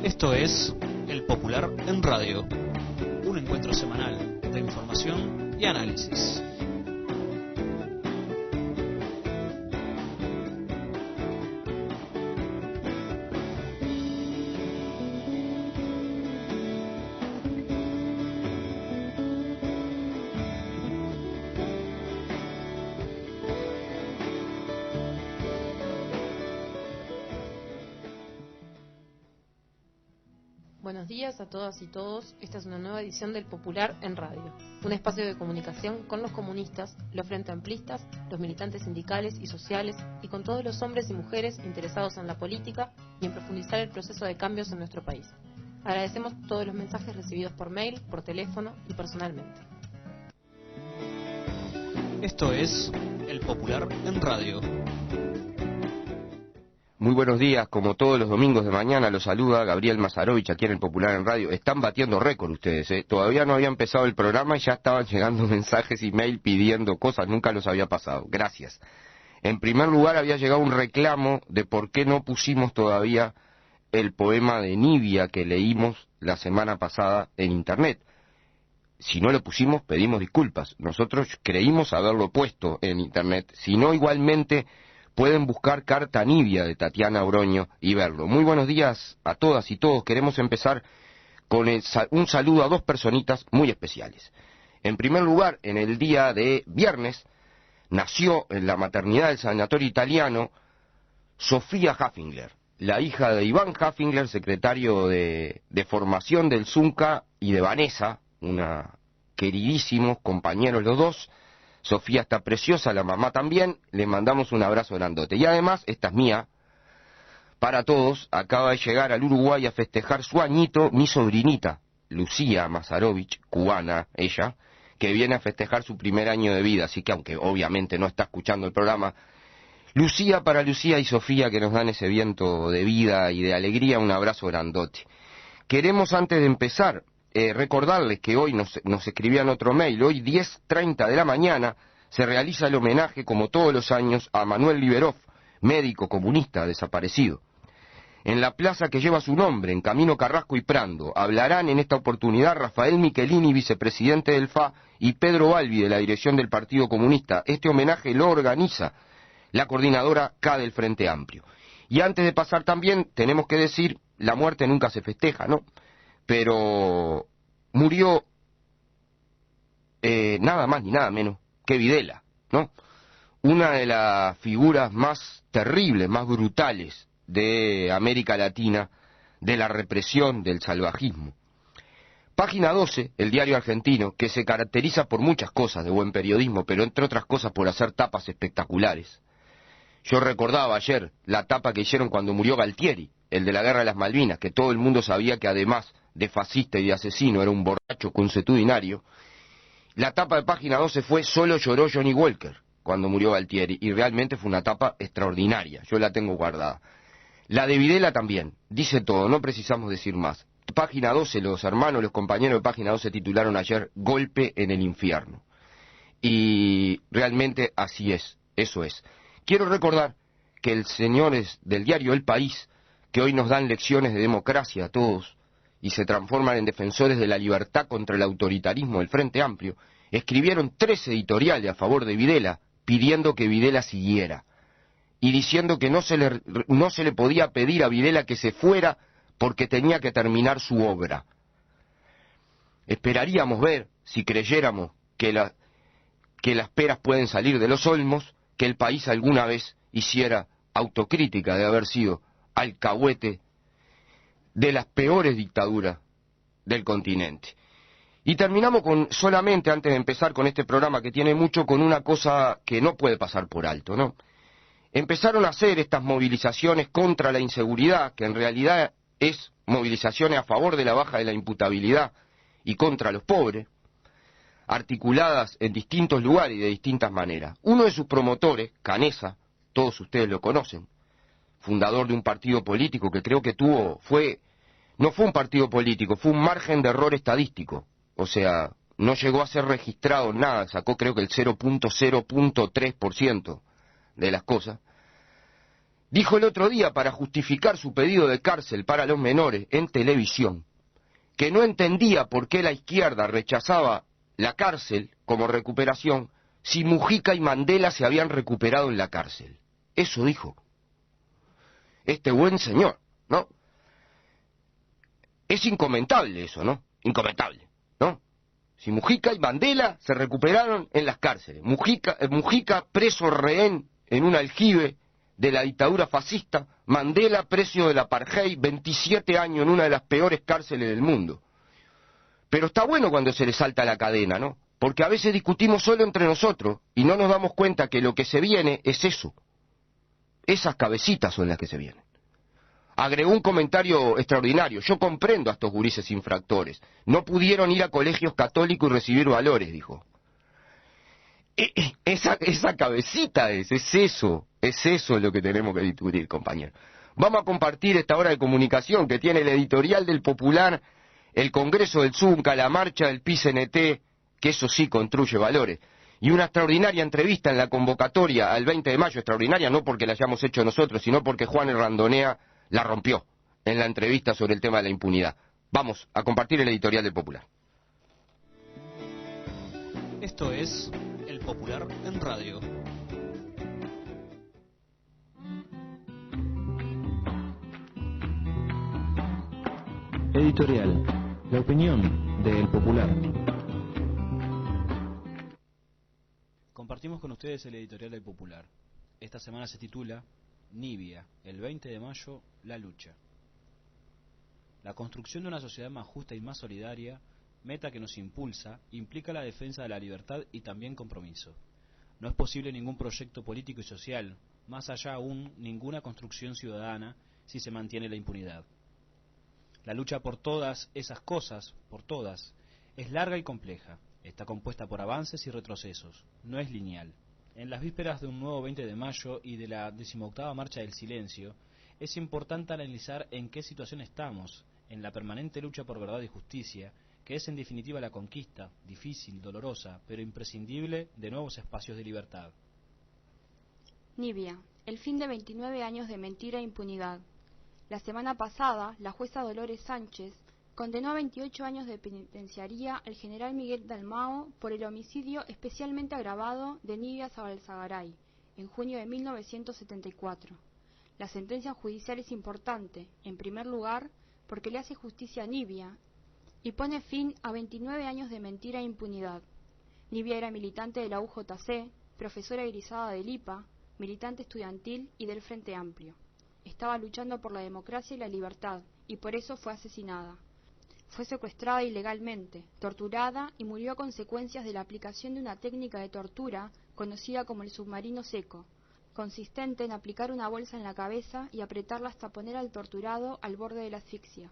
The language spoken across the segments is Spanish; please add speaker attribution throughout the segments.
Speaker 1: Esto es El Popular en Radio, un encuentro semanal de información y análisis.
Speaker 2: Buenos días a todas y todos. Esta es una nueva edición del Popular en Radio, un espacio de comunicación con los comunistas, los frente amplistas, los militantes sindicales y sociales y con todos los hombres y mujeres interesados en la política y en profundizar el proceso de cambios en nuestro país. Agradecemos todos los mensajes recibidos por mail, por teléfono y personalmente.
Speaker 1: Esto es El Popular en Radio.
Speaker 3: Muy buenos días, como todos los domingos de mañana los saluda Gabriel Mazarovich aquí en El Popular en Radio. Están batiendo récord ustedes, Todavía no había empezado el programa y ya estaban llegando mensajes y mail pidiendo cosas, nunca los había pasado. Gracias. En primer lugar había llegado un reclamo de por qué no pusimos todavía el poema de Nibia que leímos la semana pasada en internet. Si no lo pusimos, pedimos disculpas. Nosotros creímos haberlo puesto en internet. Si no, igualmente pueden buscar Carta Nibia de Tatiana Oroño y verlo. Muy buenos días a todas y todos. Queremos empezar con un saludo a dos personitas muy especiales. En primer lugar, en el día de viernes, nació en la maternidad del Sanatorio Italiano Sofía Hafingler, la hija de Iván Hafingler, secretario de formación del Zunca, y de Vanessa, una queridísimos compañeros los dos. Sofía está preciosa, la mamá también, le mandamos un abrazo grandote. Y además, esta es mía, para todos, acaba de llegar al Uruguay a festejar su añito mi sobrinita, Lucía Mazarovich, cubana ella, que viene a festejar su primer año de vida, así que aunque obviamente no está escuchando el programa, Lucía, para Lucía y Sofía que nos dan ese viento de vida y de alegría, un abrazo grandote. Queremos antes de empezar recordarles que hoy nos escribían otro mail. Hoy 10:30 de la mañana se realiza el homenaje, como todos los años, a Manuel Liberov, médico comunista desaparecido. En la plaza que lleva su nombre, en Camino Carrasco y Prando, hablarán en esta oportunidad Rafael Michelini, vicepresidente del FA, y Pedro Balbi, de la dirección del Partido Comunista. Este homenaje lo organiza la coordinadora K del Frente Amplio. Y antes de pasar también, tenemos que decir, la muerte nunca se festeja, ¿no? Pero murió nada más ni nada menos que Videla, ¿no? Una de las figuras más terribles, más brutales de América Latina, de la represión, del salvajismo. Página 12, el diario argentino, que se caracteriza por muchas cosas de buen periodismo, pero entre otras cosas por hacer tapas espectaculares. Yo recordaba ayer la tapa que hicieron cuando murió Galtieri, el de la Guerra de las Malvinas, que todo el mundo sabía que además de fascista y de asesino era un borracho consuetudinario. La tapa de Página 12 fue "Solo lloró Johnny Walker" cuando murió Galtieri, y realmente fue una tapa extraordinaria, yo la tengo guardada. La de Videla también, dice todo, no precisamos decir más. Página 12, los hermanos, los compañeros de Página 12 titularon ayer "Golpe en el infierno". Y realmente así es, eso es. Quiero recordar que el señores del diario El País, que hoy nos dan lecciones de democracia a todos, y se transforman en defensores de la libertad contra el autoritarismo del Frente Amplio, escribieron 3 editoriales a favor de Videla, pidiendo que Videla siguiera, y diciendo que no se le podía pedir a Videla que se fuera porque tenía que terminar su obra. Esperaríamos ver, si creyéramos que las peras pueden salir de los olmos, que El País alguna vez hiciera autocrítica de haber sido alcahuete de las peores dictaduras del continente. Y terminamos solamente, antes de empezar con este programa que tiene mucho, con una cosa que no puede pasar por alto, ¿no? Empezaron a hacer estas movilizaciones contra la inseguridad, que en realidad es movilizaciones a favor de la baja de la imputabilidad y contra los pobres, articuladas en distintos lugares y de distintas maneras. Uno de sus promotores, Canesa, todos ustedes lo conocen, fundador de un partido político que creo que no fue un partido político, fue un margen de error estadístico, o sea, no llegó a ser registrado en nada, sacó creo que el 0.0.3% de las cosas. dijo el otro día para justificar su pedido de cárcel para los menores en televisión que no entendía por qué la izquierda rechazaba la cárcel como recuperación si Mujica y Mandela se habían recuperado en la cárcel. Eso dijo este buen señor, ¿no? Es incomentable eso, ¿no? Incomentable, ¿no? Si Mujica y Mandela se recuperaron en las cárceles, Mujica preso rehén en un aljibe de la dictadura fascista, Mandela preso del apartheid, 27 años en una de las peores cárceles del mundo. Pero está bueno cuando se le salta la cadena, ¿no? Porque a veces discutimos solo entre nosotros y no nos damos cuenta que lo que se viene es eso. Esas cabecitas son las que se vienen. Agregó un comentario extraordinario. Yo comprendo a estos gurises infractores. No pudieron ir a colegios católicos y recibir valores, dijo. Esa cabecita es eso lo que tenemos que discutir, compañero. Vamos a compartir esta hora de comunicación que tiene el editorial del Popular, el Congreso del Zunca, la marcha del PICNT, que eso sí construye valores, y una extraordinaria entrevista en la convocatoria al 20 de mayo, extraordinaria no porque la hayamos hecho nosotros, sino porque Juan Randonea la rompió en la entrevista sobre el tema de la impunidad. Vamos a compartir el editorial del Popular.
Speaker 1: Esto es El Popular en Radio.
Speaker 4: Editorial, la opinión de El Popular.
Speaker 1: Compartimos con ustedes el editorial del Popular. Esta semana se titula Nibia, el 20 de mayo, la lucha. La construcción de una sociedad más justa y más solidaria, meta que nos impulsa, implica la defensa de la libertad y también compromiso. No es posible ningún proyecto político y social, más allá aún ninguna construcción ciudadana, si se mantiene la impunidad. La lucha por todas esas cosas, por todas, es larga y compleja. Está compuesta por avances y retrocesos, no es lineal. En las vísperas de un nuevo 20 de mayo y de la 18ª Marcha del Silencio, es importante analizar en qué situación estamos, en la permanente lucha por verdad y justicia, que es en definitiva la conquista, difícil, dolorosa, pero imprescindible, de nuevos espacios de libertad.
Speaker 5: Nibia, el fin de 29 años de mentira e impunidad. La semana pasada, la jueza Dolores Sánchez condenó a 28 años de penitenciaría al general Miguel Dalmao por el homicidio especialmente agravado de Nibia Zabalzagaray, en junio de 1974. La sentencia judicial es importante, en primer lugar, porque le hace justicia a Nibia y pone fin a 29 años de mentira e impunidad. Nibia era militante de la UJC, profesora egresada del IPA, militante estudiantil y del Frente Amplio. Estaba luchando por la democracia y la libertad, y por eso fue asesinada. Fue secuestrada ilegalmente, torturada y murió a consecuencias de la aplicación de una técnica de tortura conocida como el submarino seco, consistente en aplicar una bolsa en la cabeza y apretarla hasta poner al torturado al borde de la asfixia.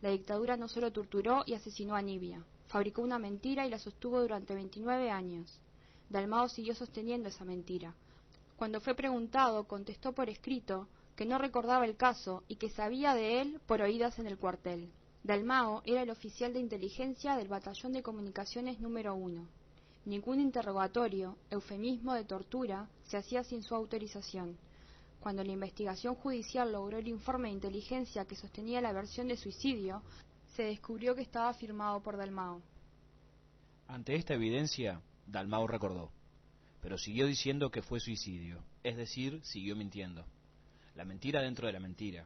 Speaker 5: La dictadura no solo torturó y asesinó a Nibia, fabricó una mentira y la sostuvo durante 29 años. Dalmao siguió sosteniendo esa mentira. Cuando fue preguntado, contestó por escrito que no recordaba el caso y que sabía de él por oídas en el cuartel. Dalmao era el oficial de inteligencia del Batallón de Comunicaciones número 1. Ningún interrogatorio, eufemismo de tortura, se hacía sin su autorización. Cuando la investigación judicial logró el informe de inteligencia que sostenía la versión de suicidio, se descubrió que estaba firmado por Dalmao.
Speaker 1: Ante esta evidencia, Dalmao recordó, pero siguió diciendo que fue suicidio, es decir, siguió mintiendo. La mentira dentro de la mentira.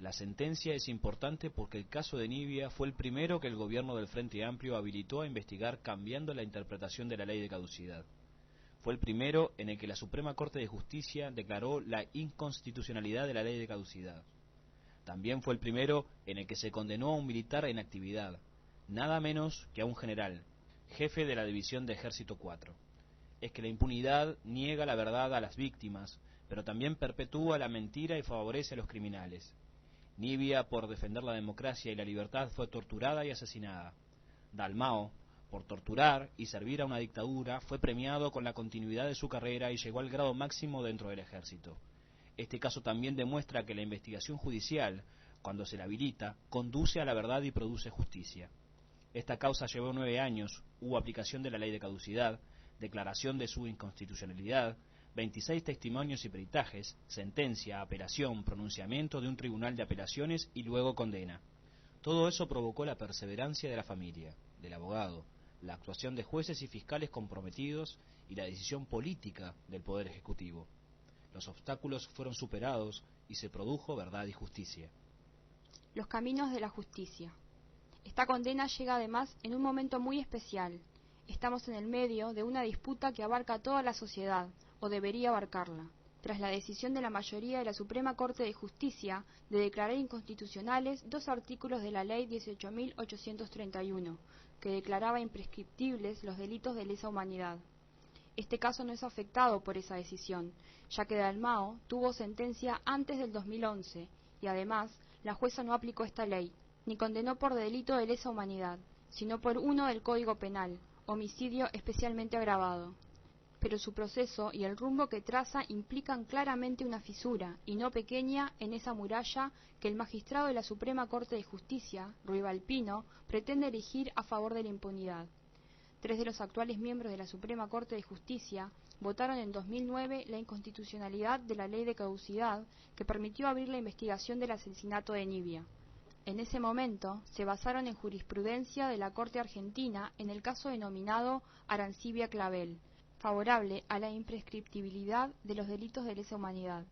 Speaker 1: La sentencia es importante porque el caso de Nibia fue el primero que el gobierno del Frente Amplio habilitó a investigar cambiando la interpretación de la ley de caducidad. Fue el primero en el que la Suprema Corte de Justicia declaró la inconstitucionalidad de la ley de caducidad. También fue el primero en el que se condenó a un militar en actividad, nada menos que a un general, jefe de la División de Ejército 4. Es que la impunidad niega la verdad a las víctimas, pero también perpetúa la mentira y favorece a los criminales. Nibia, por defender la democracia y la libertad, fue torturada y asesinada. Dalmao, por torturar y servir a una dictadura, fue premiado con la continuidad de su carrera y llegó al grado máximo dentro del ejército. Este caso también demuestra que la investigación judicial, cuando se la habilita, conduce a la verdad y produce justicia. Esta causa llevó 9 años, hubo aplicación de la ley de caducidad, declaración de su inconstitucionalidad, 26 testimonios y peritajes, sentencia, apelación, pronunciamiento de un tribunal de apelaciones y luego condena. Todo eso provocó la perseverancia de la familia, del abogado, la actuación de jueces y fiscales comprometidos y la decisión política del Poder Ejecutivo. Los obstáculos fueron superados y se produjo verdad y justicia.
Speaker 5: Los caminos de la justicia. Esta condena llega además en un momento muy especial. Estamos en el medio de una disputa que abarca a toda la sociedad, o debería abarcarla, tras la decisión de la mayoría de la Suprema Corte de Justicia de declarar inconstitucionales dos artículos de la Ley 18.831, que declaraba imprescriptibles los delitos de lesa humanidad. Este caso no es afectado por esa decisión, ya que Dalmau tuvo sentencia antes del 2011 y además la jueza no aplicó esta ley, ni condenó por delito de lesa humanidad, sino por uno del Código Penal, homicidio especialmente agravado. Pero su proceso y el rumbo que traza implican claramente una fisura, y no pequeña, en esa muralla que el magistrado de la Suprema Corte de Justicia, Ruibalpino, pretende erigir a favor de la impunidad. 3 de los actuales miembros de la Suprema Corte de Justicia votaron en 2009 la inconstitucionalidad de la ley de caducidad que permitió abrir la investigación del asesinato de Nibia. En ese momento se basaron en jurisprudencia de la Corte Argentina en el caso denominado Arancibia Clavel, favorable a la imprescriptibilidad de los delitos de lesa humanidad.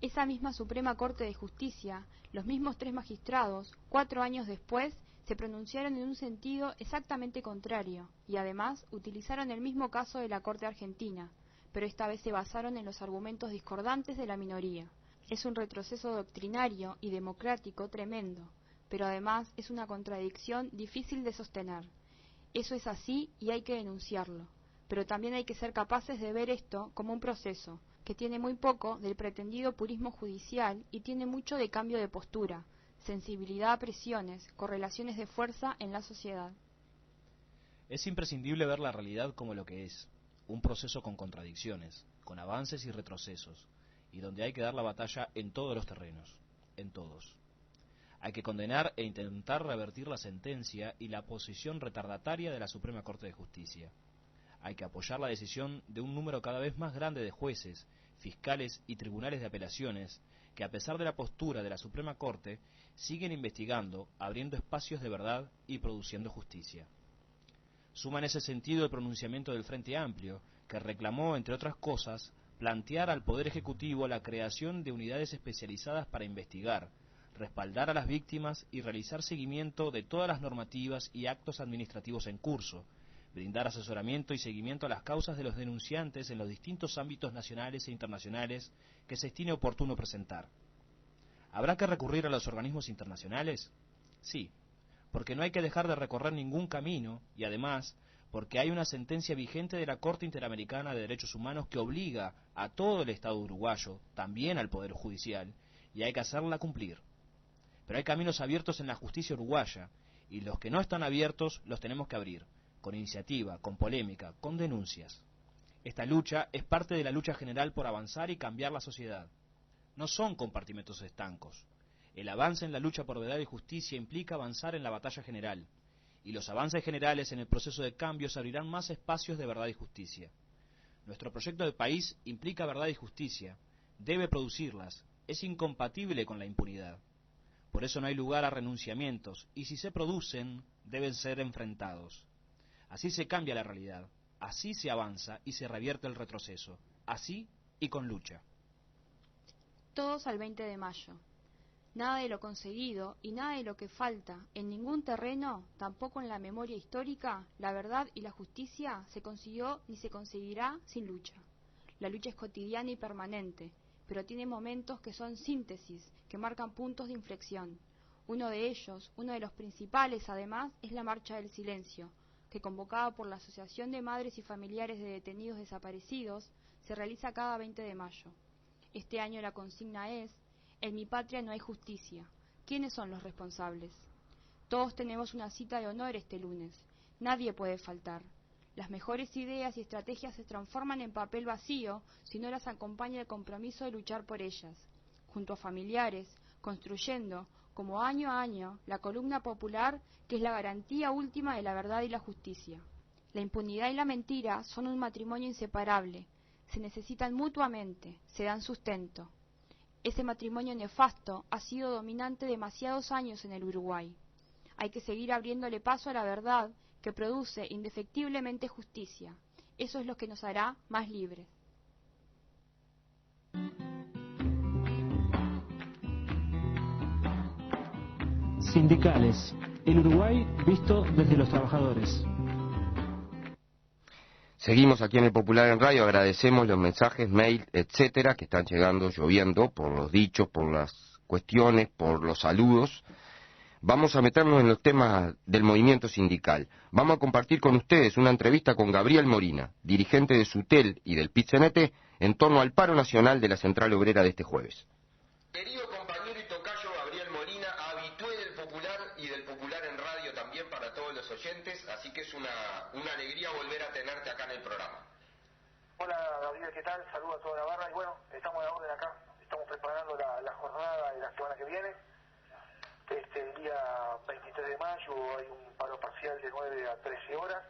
Speaker 5: Esa misma Suprema Corte de Justicia, los mismos 3 magistrados, 4 años después, se pronunciaron en un sentido exactamente contrario, y además utilizaron el mismo caso de la Corte Argentina, pero esta vez se basaron en los argumentos discordantes de la minoría. Es un retroceso doctrinario y democrático tremendo, pero además es una contradicción difícil de sostener. Eso es así y hay que denunciarlo. Pero también hay que ser capaces de ver esto como un proceso, que tiene muy poco del pretendido purismo judicial y tiene mucho de cambio de postura, sensibilidad a presiones, correlaciones de fuerza en la sociedad.
Speaker 1: Es imprescindible ver la realidad como lo que es, un proceso con contradicciones, con avances y retrocesos, y donde hay que dar la batalla en todos los terrenos, en todos. Hay que condenar e intentar revertir la sentencia y la posición retardataria de la Suprema Corte de Justicia. Hay que apoyar la decisión de un número cada vez más grande de jueces, fiscales y tribunales de apelaciones que, a pesar de la postura de la Suprema Corte, siguen investigando, abriendo espacios de verdad y produciendo justicia. Suma en ese sentido el pronunciamiento del Frente Amplio, que reclamó, entre otras cosas, plantear al Poder Ejecutivo la creación de unidades especializadas para investigar, respaldar a las víctimas y realizar seguimiento de todas las normativas y actos administrativos en curso, brindar asesoramiento y seguimiento a las causas de los denunciantes en los distintos ámbitos nacionales e internacionales que se estime oportuno presentar. ¿Habrá que recurrir a los organismos internacionales? Sí, porque no hay que dejar de recorrer ningún camino y además porque hay una sentencia vigente de la Corte Interamericana de Derechos Humanos que obliga a todo el Estado uruguayo, también al Poder Judicial, y hay que hacerla cumplir. Pero hay caminos abiertos en la justicia uruguaya y los que no están abiertos los tenemos que abrir, con iniciativa, con polémica, con denuncias. Esta lucha es parte de la lucha general por avanzar y cambiar la sociedad. No son compartimentos estancos. El avance en la lucha por verdad y justicia implica avanzar en la batalla general, y los avances generales en el proceso de cambios abrirán más espacios de verdad y justicia. Nuestro proyecto de país implica verdad y justicia, debe producirlas, es incompatible con la impunidad. Por eso no hay lugar a renunciamientos, y si se producen, deben ser enfrentados. Así se cambia la realidad, así se avanza y se revierte el retroceso, así y con lucha.
Speaker 5: Todos al 20 de mayo. Nada de lo conseguido y nada de lo que falta en ningún terreno, tampoco en la memoria histórica, la verdad y la justicia se consiguió ni se conseguirá sin lucha. La lucha es cotidiana y permanente, pero tiene momentos que son síntesis, que marcan puntos de inflexión. Uno de ellos, uno de los principales además, es la Marcha del Silencio, que convocada por la Asociación de Madres y Familiares de Detenidos Desaparecidos, se realiza cada 20 de mayo. Este año la consigna es: en mi patria no hay justicia. ¿Quiénes son los responsables? Todos tenemos una cita de honor este lunes. Nadie puede faltar. Las mejores ideas y estrategias se transforman en papel vacío si no las acompaña el compromiso de luchar por ellas, junto a familiares, construyendo, como año a año, la columna popular que es la garantía última de la verdad y la justicia. La impunidad y la mentira son un matrimonio inseparable. se necesitan mutuamente, se dan sustento. Ese matrimonio nefasto ha sido dominante demasiados años en el Uruguay. Hay que seguir abriéndole paso a la verdad que produce indefectiblemente justicia. Eso es lo que nos hará más libres.
Speaker 4: Sindicales. El Uruguay visto desde los trabajadores.
Speaker 3: Seguimos aquí en el Popular en Radio, agradecemos los mensajes, mail, etcétera, que están llegando, lloviendo, por los dichos, por las cuestiones, por los saludos. Vamos a meternos en los temas del movimiento sindical. Vamos a compartir con ustedes una entrevista con Gabriel Morina, dirigente de SUTEL y del PIT-CNT, en torno al paro nacional de la Central Obrera de este jueves. Querido compañero y tocayo Gabriel Morina, habitué del Popular y del Popular en Radio también para todos los oyentes, así que es una alegría volver a tenerte acá en el programa.
Speaker 6: Hola Gabriel, ¿qué tal? Saludos a toda la barra y bueno, estamos de orden acá, estamos preparando la jornada de la semana que viene. El día 23 de mayo hay un paro parcial de 9 a 13 horas,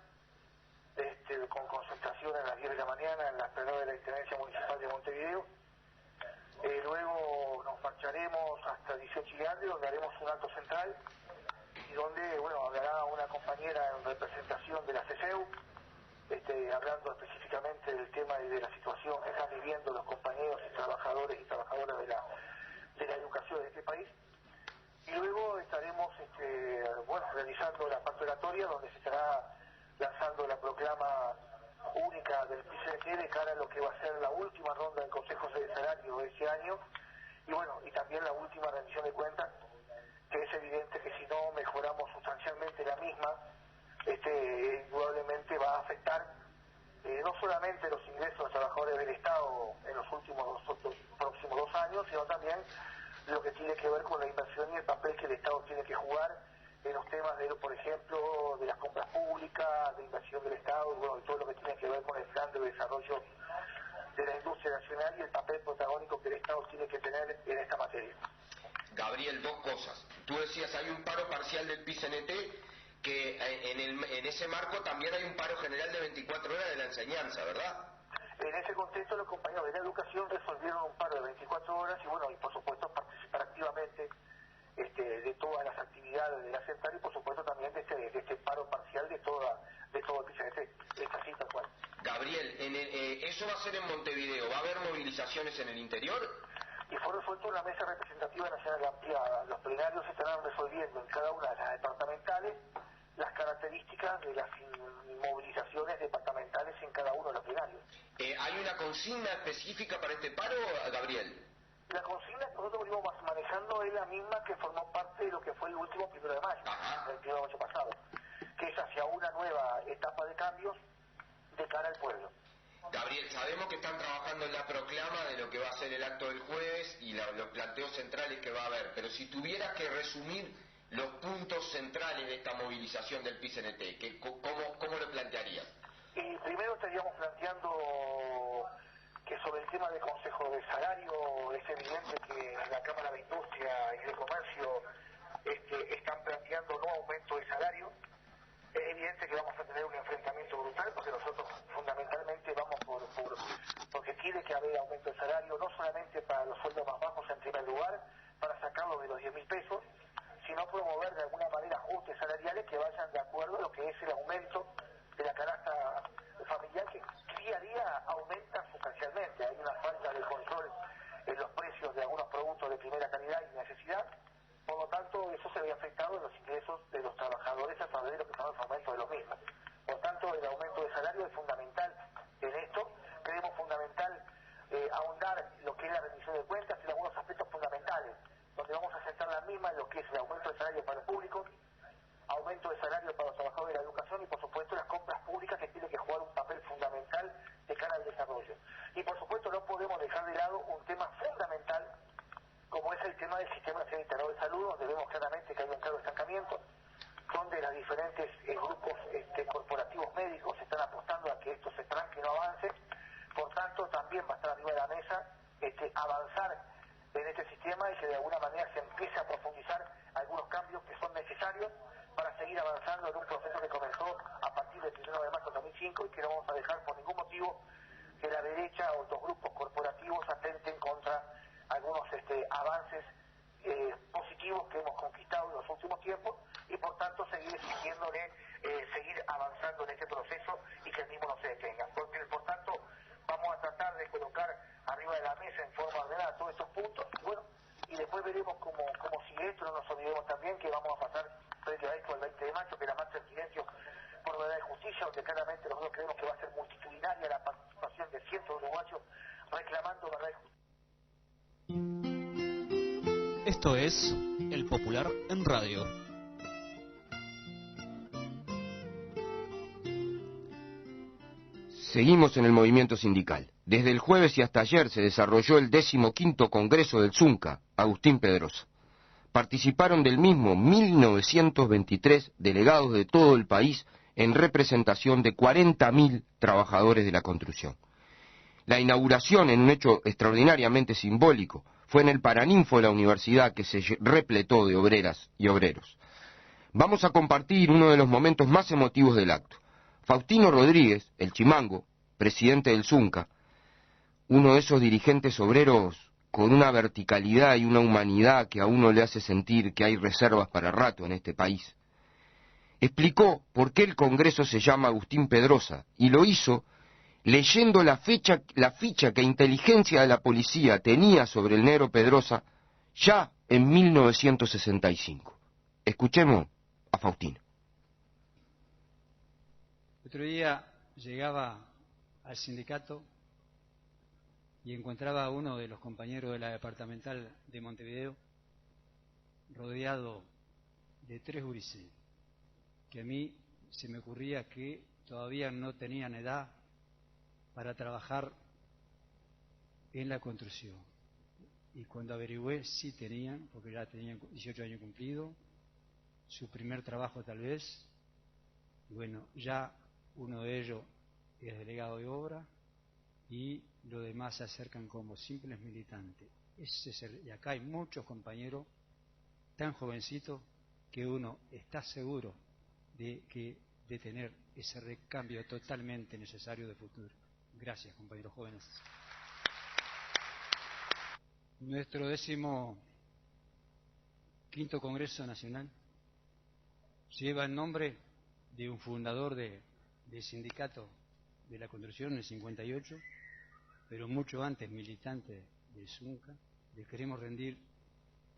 Speaker 6: con concentración a las 10 de la mañana en la esplanada de la Intendencia Municipal de Montevideo. Luego nos marcharemos hasta 18 y Ande, donde haremos un acto central y donde, bueno, hablará una compañera en representación de la CCEU, hablando específicamente del tema y de la situación que están viviendo los compañeros y trabajadores y trabajadoras de la educación de este país. Y luego estaremos realizando la parte oratoria, donde se estará lanzando la proclama única del PIT-CNT de cara a lo que va a ser la última ronda del Consejo de Salario de ese año, y bueno, y también la última rendición de cuentas, que es evidente que si no mejoramos sustancialmente la misma, indudablemente va a afectar no solamente los ingresos de los trabajadores del Estado en los próximos 2 años, sino también lo que tiene que ver con la inversión y el papel que el Estado tiene que jugar en los temas por ejemplo, de las compras públicas, de inversión del Estado, y bueno, y todo lo que tiene que ver con el plan de desarrollo de la industria nacional y el papel protagónico que el Estado tiene que tener en esta materia.
Speaker 3: Gabriel, 2 cosas. Tú decías, hay un paro parcial del PIT-CNT, que en ese marco también hay un paro general de 24 horas de la enseñanza, ¿verdad?
Speaker 6: En ese contexto, los compañeros de la educación resolvieron un paro de 24 horas y bueno, y por supuesto participar activamente de todas las actividades de la central y por supuesto también de este paro parcial de todo el PIT-CNT. Es así tal cual.
Speaker 3: Gabriel, eso va a ser en Montevideo, ¿va a haber movilizaciones en el interior?
Speaker 6: Y fue resuelto una mesa representativa nacional ampliada. Los plenarios estarán resolviendo en cada una de las departamentales las características de las movilizaciones departamentales en cada uno de los plenarios.
Speaker 3: ¿Hay una consigna específica para este paro, Gabriel?
Speaker 6: La consigna que nosotros venimos manejando es la misma que formó parte de lo que fue el último 1 de mayo, el 1 de mayo pasado, que es hacia una nueva etapa de cambios de cara al pueblo.
Speaker 3: Gabriel, sabemos que están trabajando en la proclama de lo que va a ser el acto del jueves y los planteos centrales que va a haber, pero si tuvieras que resumir los puntos centrales de esta movilización del PIT-CNT, ¿cómo lo plantearías?
Speaker 6: Y primero estaríamos planteando que sobre el tema del Consejo de Salario es evidente que en la Cámara de Industria y de Comercio están planteando no aumento de salario. Es evidente que vamos a tener un enfrentamiento brutal porque nosotros fundamentalmente vamos porque quiere que haya aumento de salario, no solamente para los sueldos más bajos en primer lugar, para sacarlos de los 10.000 pesos, sino promover de alguna manera ajustes salariales que vayan de acuerdo a lo que es el aumento de la canasta familiar que día a día aumenta sustancialmente. Hay una falta de control en los precios de algunos productos de primera calidad y necesidad. Por lo tanto, eso se ve afectado en los ingresos de los trabajadores a través de lo que son los aumentos de los mismos. Por tanto, el aumento de salario es fundamental en esto. Creemos fundamental ahondar lo que es la rendición de cuentas en algunos aspectos fundamentales, donde vamos a centrar la misma en lo que es el aumento de salario para los públicos, aumento de salario para los trabajadores de la educación y, por supuesto, las compras públicas que tienen que jugar un papel fundamental de cara al desarrollo. Y, por supuesto, no podemos dejar de lado un tema fundamental como es el tema del Sistema Nacional Integrado de Salud, donde vemos claramente que hay un claro estancamiento, donde los diferentes grupos corporativos médicos están apostando a que esto se tranque y no avance. Por tanto, también va a estar arriba de la mesa avanzar en este sistema y que de alguna manera se empiece a profundizar algunos cambios que son necesarios para seguir avanzando en un proceso que comenzó a partir del 1 de marzo de 2005 y que no vamos a dejar por ningún motivo de la derecha o estos grupos corporativos atenten contra algunos avances positivos que hemos conquistado en los últimos tiempos y por tanto seguir exigiéndole seguir avanzando en este proceso y que el mismo no se detenga. Por tanto, vamos a tratar de colocar arriba de la mesa en forma ordenada todos estos puntos y bueno, y después veremos cómo sigue esto. No nos olvidemos también que vamos a pasar frente a esto el 20 de mayo, que es la marcha del silencio por verdad y justicia, donde claramente nosotros creemos que va a ser multitudinaria la participación de cientos de uruguayos reclamando verdad y justicia.
Speaker 1: Esto es El Popular en Radio.
Speaker 3: Seguimos en el movimiento sindical. Desde el jueves y hasta ayer se desarrolló el 15º Congreso del Zunca, Agustín Pedrosa. Participaron del mismo 1923 delegados de todo el país en representación de 40.000 trabajadores de la construcción. La inauguración, en un hecho extraordinariamente simbólico, fue en el Paraninfo de la universidad, que se repletó de obreras y obreros. Vamos a compartir uno de los momentos más emotivos del acto. Faustino Rodríguez, el Chimango, presidente del Zunca, uno de esos dirigentes obreros con una verticalidad y una humanidad que a uno le hace sentir que hay reservas para rato en este país, explicó por qué el Congreso se llama Agustín Pedrosa, y lo hizo leyendo la ficha que inteligencia de la policía tenía sobre el negro Pedrosa ya en 1965. Escuchemos a Faustino.
Speaker 7: Otro día llegaba al sindicato y encontraba a uno de los compañeros de la departamental de Montevideo rodeado de 3 gurises, que a mí se me ocurría que todavía no tenían edad para trabajar en la construcción. Y cuando averigüé, sí tenían, porque ya tenían 18 años cumplidos, su primer trabajo tal vez. Y bueno, ya uno de ellos es delegado de obra y los demás se acercan como simples militantes. Y acá hay muchos compañeros tan jovencitos que uno está seguro de tener ese recambio totalmente necesario de futuro. Gracias, compañeros jóvenes. Nuestro 15º Congreso Nacional lleva el nombre de un fundador del sindicato de la construcción en el 58, pero mucho antes militante del Zunca. Le queremos rendir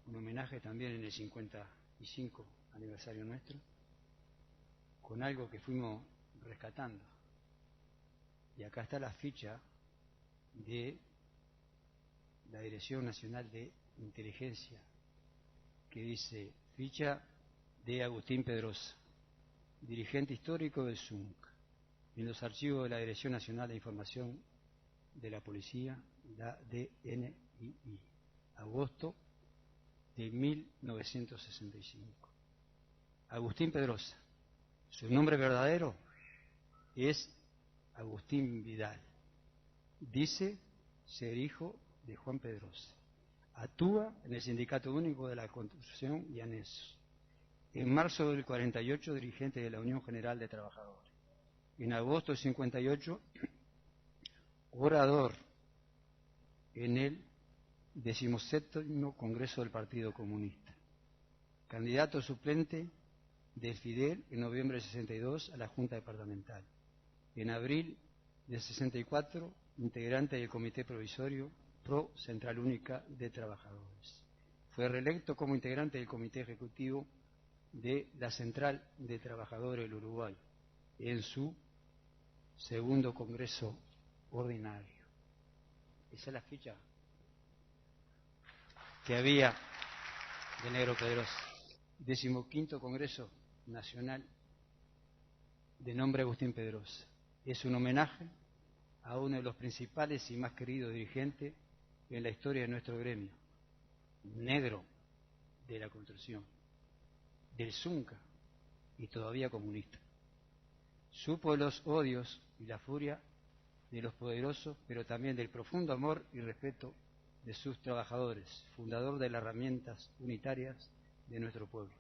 Speaker 7: un homenaje también en el 55 aniversario nuestro, con algo que fuimos rescatando. Y acá está la ficha de la Dirección Nacional de Inteligencia, que dice: ficha de Agustín Pedrosa, dirigente histórico del Zunca. En los archivos de la Dirección Nacional de Información de la Policía, la DNII, agosto de 1965. Agustín Pedrosa, su nombre verdadero es Agustín Vidal. Dice ser hijo de Juan Pedrosa. Actúa en el Sindicato Único de la Construcción y Anexos. En marzo del 48, dirigente de la Unión General de Trabajadores. En agosto del 58, orador en el 17º Congreso del Partido Comunista. Candidato suplente del Fidel en noviembre del 62 a la Junta Departamental. En abril del 64, integrante del Comité Provisorio Pro Central Única de Trabajadores. Fue reelecto como integrante del Comité Ejecutivo de la Central de Trabajadores del Uruguay en su 2º Congreso Ordinario. Esa es la ficha que había de negro Pedrosa. 15º Congreso Nacional de nombre Agustín Pedrosa. Es un homenaje a uno de los principales y más queridos dirigentes en la historia de nuestro gremio, negro de la construcción, del Zunca y todavía comunista. Supo los odios y la furia de los poderosos, pero también del profundo amor y respeto de sus trabajadores, fundador de las herramientas unitarias de nuestro pueblo.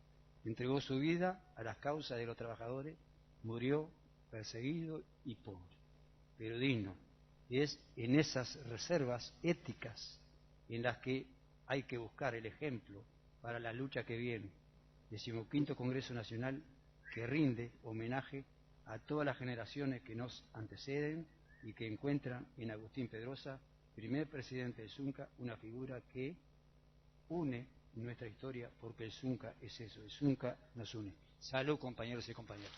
Speaker 7: Entregó su vida a las causas de los trabajadores, murió perseguido y pobre, pero digno es en esas reservas éticas en las que hay que buscar el ejemplo para la lucha que viene. 15º Congreso Nacional que rinde homenaje a todas las generaciones que nos anteceden y que encuentran en Agustín Pedrosa, primer presidente del Zunca, una figura que une nuestra historia, porque el Zunca es eso, el Zunca nos une. Salud, compañeros y compañeras.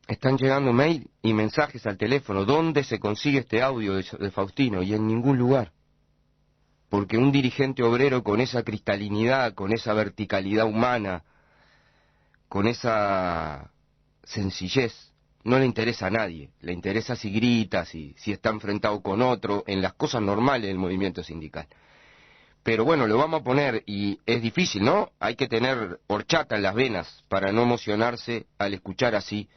Speaker 3: Están llegando mail y mensajes al teléfono. ¿Dónde se consigue este audio de Faustino? Y en ningún lugar. Porque un dirigente obrero con esa cristalinidad, con esa verticalidad humana, con esa sencillez, no le interesa a nadie. Le interesa si grita, si está enfrentado con otro, en las cosas normales del movimiento sindical. Pero bueno, lo vamos a poner, y es difícil, ¿no? Hay que tener horchata en las venas para no emocionarse al escuchar así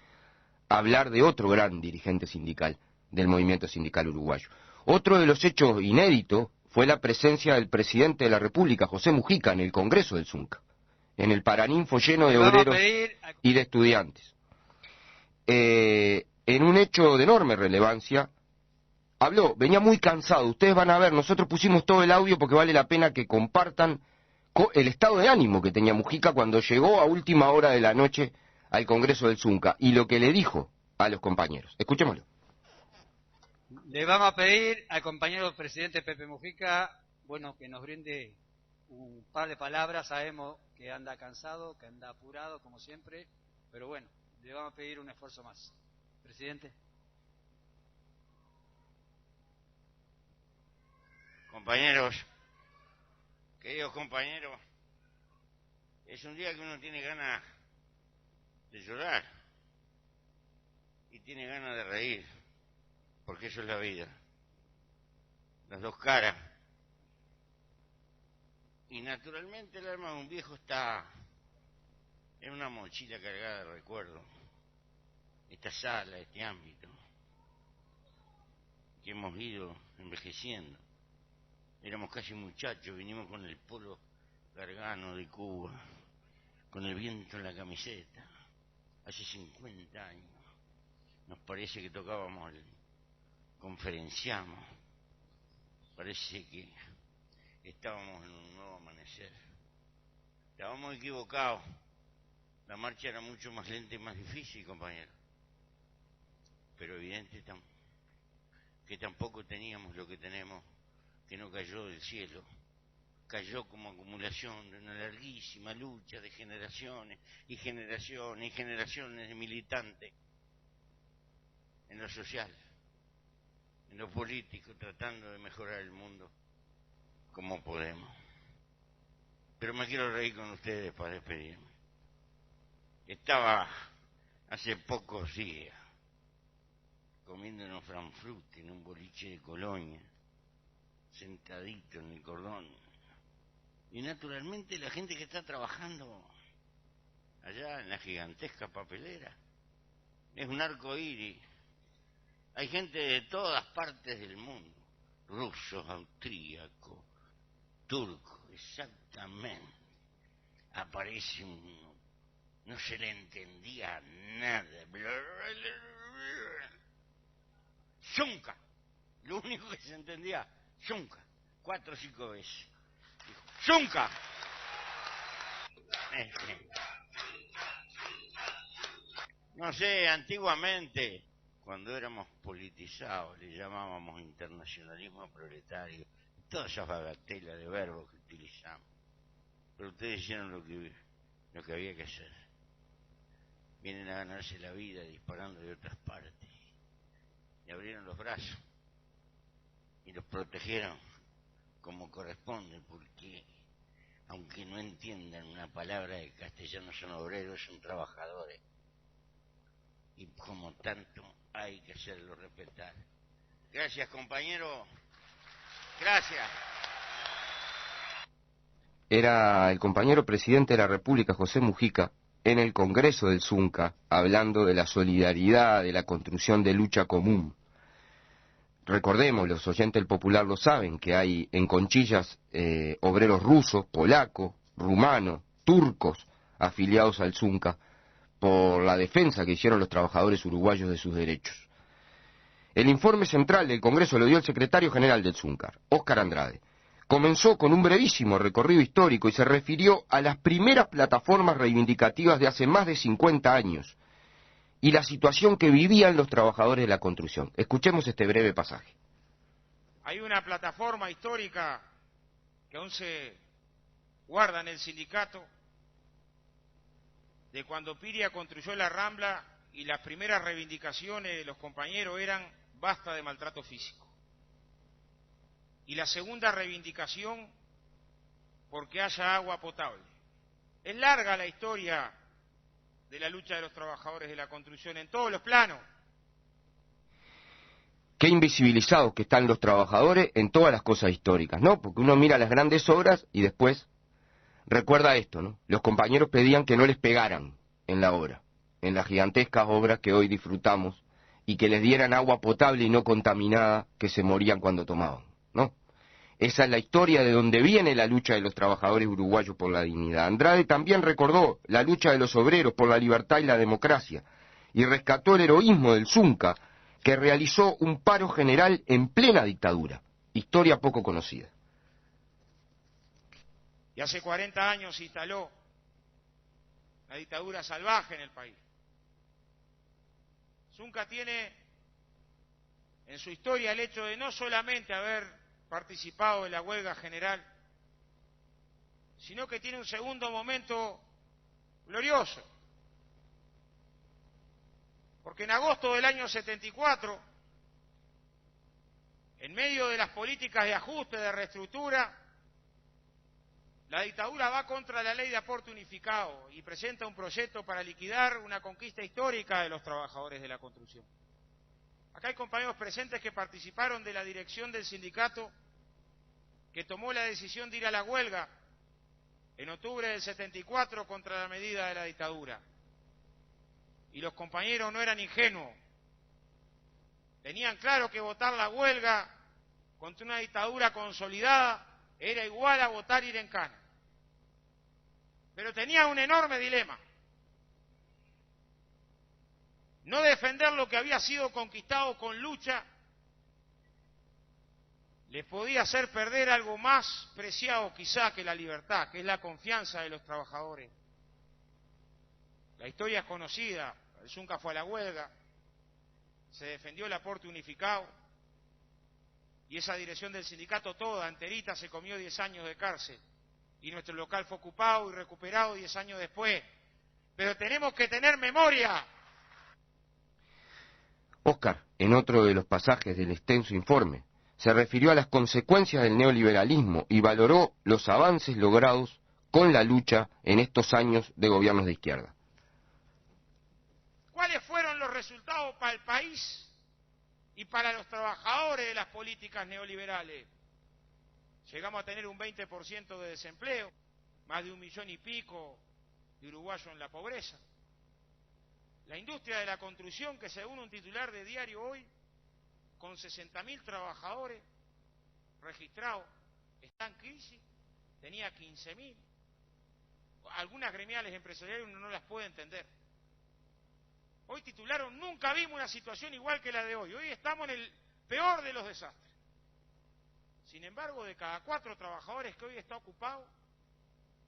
Speaker 3: hablar de otro gran dirigente sindical del movimiento sindical uruguayo. Otro de los hechos inéditos fue la presencia del presidente de la República, José Mujica, en el Congreso del Zunca, en el Paraninfo lleno de obreros y de estudiantes. En un hecho de enorme relevancia, habló, venía muy cansado, ustedes van a ver, nosotros pusimos todo el audio porque vale la pena que compartan el estado de ánimo que tenía Mujica cuando llegó a última hora de la noche al Congreso del Zunca, y lo que le dijo a los compañeros. Escuchémoslo.
Speaker 7: Le vamos a pedir al compañero presidente Pepe Mujica, bueno, que nos brinde un par de palabras. Sabemos que anda cansado, que anda apurado, como siempre, pero bueno, le vamos a pedir un esfuerzo más. Presidente.
Speaker 8: Compañeros, queridos compañeros, es un día que uno tiene ganas de llorar y tiene ganas de reír, porque eso es la vida, las dos caras. Y naturalmente el alma de un viejo está en una mochila cargada de recuerdos, esta sala, este ámbito, que hemos ido envejeciendo. Éramos casi muchachos, vinimos con el polo gargano de Cuba, con el viento en la camiseta. Hace 50 años, nos parece que tocábamos, conferenciamos, parece que estábamos en un nuevo amanecer. Estábamos equivocados, la marcha era mucho más lenta y más difícil, compañero. Pero evidente que tampoco teníamos lo que tenemos, que no cayó del cielo. Cayó como acumulación de una larguísima lucha de generaciones y generaciones y generaciones de militantes en lo social, en lo político, tratando de mejorar el mundo como podemos. Pero me quiero reír con ustedes para despedirme. Estaba hace pocos días comiendo unos franfruti en un boliche de Colonia, sentadito en el cordón. Y naturalmente la gente que está trabajando allá en la gigantesca papelera es un arco iris. Hay gente de todas partes del mundo, rusos, austríacos, turcos, exactamente. Aparece uno, no se le entendía nada. Zunca, lo único que se entendía, Zunca, 4 o 5 veces. ¡Zunca! No sé, antiguamente, cuando éramos politizados, le llamábamos internacionalismo proletario, todas esas bagatelas de verbos que utilizamos. Pero ustedes hicieron lo que había que hacer. Vienen a ganarse la vida disparando de otras partes. Y abrieron los brazos y los protegieron como corresponde, porque aunque no entiendan una palabra de castellano, son obreros, son trabajadores, y como tanto hay que hacerlo respetar. Gracias, compañero. Gracias.
Speaker 3: Era el compañero presidente de la República, José Mujica, en el Congreso del Zunca, hablando de la solidaridad, de la construcción de lucha común. Recordemos, los oyentes del Popular lo saben, que hay en Conchillas obreros rusos, polacos, rumanos, turcos, afiliados al Zunca, por la defensa que hicieron los trabajadores uruguayos de sus derechos. El informe central del Congreso lo dio el secretario general del Zuncar, Óscar Andrade. Comenzó con un brevísimo recorrido histórico y se refirió a las primeras plataformas reivindicativas de hace más de 50 años y la situación que vivían los trabajadores de la construcción. Escuchemos este breve pasaje.
Speaker 9: Hay una plataforma histórica que aún se guarda en el sindicato de cuando Piria construyó la Rambla y las primeras reivindicaciones de los compañeros eran basta de maltrato físico. Y la segunda reivindicación, porque haya agua potable. Es larga la historia de la lucha de los trabajadores de la construcción en todos los planos.
Speaker 3: Qué invisibilizados que están los trabajadores en todas las cosas históricas, ¿no? Porque uno mira las grandes obras y después recuerda esto, ¿no? Los compañeros pedían que no les pegaran en la obra, en las gigantescas obras que hoy disfrutamos, y que les dieran agua potable y no contaminada, que se morían cuando tomaban, ¿no? Esa es la historia de donde viene la lucha de los trabajadores uruguayos por la dignidad. Andrade también recordó la lucha de los obreros por la libertad y la democracia, y rescató el heroísmo del Zunca, que realizó un paro general en plena dictadura, historia poco conocida.
Speaker 9: Y hace 40 años se instaló la dictadura salvaje en el país. Zunca tiene en su historia el hecho de no solamente haber participado en la huelga general, sino que tiene un segundo momento glorioso. Porque en agosto del año 74, en medio de las políticas de ajuste, de reestructura, la dictadura va contra la ley de aporte unificado y presenta un proyecto para liquidar una conquista histórica de los trabajadores de la construcción. Acá hay compañeros presentes que participaron de la dirección del sindicato que tomó la decisión de ir a la huelga en octubre del 74 contra la medida de la dictadura. Y los compañeros no eran ingenuos. Tenían claro que votar la huelga contra una dictadura consolidada era igual a votar ir en cana. Pero tenían un enorme dilema. No defender lo que había sido conquistado con lucha les podía hacer perder algo más preciado quizá que la libertad, que es la confianza de los trabajadores. La historia es conocida, el Zunca fue a la huelga, se defendió el aporte unificado y esa dirección del sindicato toda, enterita, se comió 10 años de cárcel y nuestro local fue ocupado y recuperado 10 años después. Pero tenemos que tener memoria.
Speaker 3: Óscar, en otro de los pasajes del extenso informe, se refirió a las consecuencias del neoliberalismo y valoró los avances logrados con la lucha en estos años de gobiernos de izquierda.
Speaker 9: ¿Cuáles fueron los resultados para el país y para los trabajadores de las políticas neoliberales? Llegamos a tener un 20% de desempleo, más de 1,5 millones de uruguayos en la pobreza. La industria de la construcción, que según un titular de Diario Hoy, con 60.000 trabajadores registrados, está en crisis, tenía 15.000. Algunas gremiales empresariales uno no las puede entender. Hoy titularon, nunca vimos una situación igual que la de hoy. Hoy estamos en el peor de los desastres. Sin embargo, de cada 4 trabajadores que hoy está ocupado,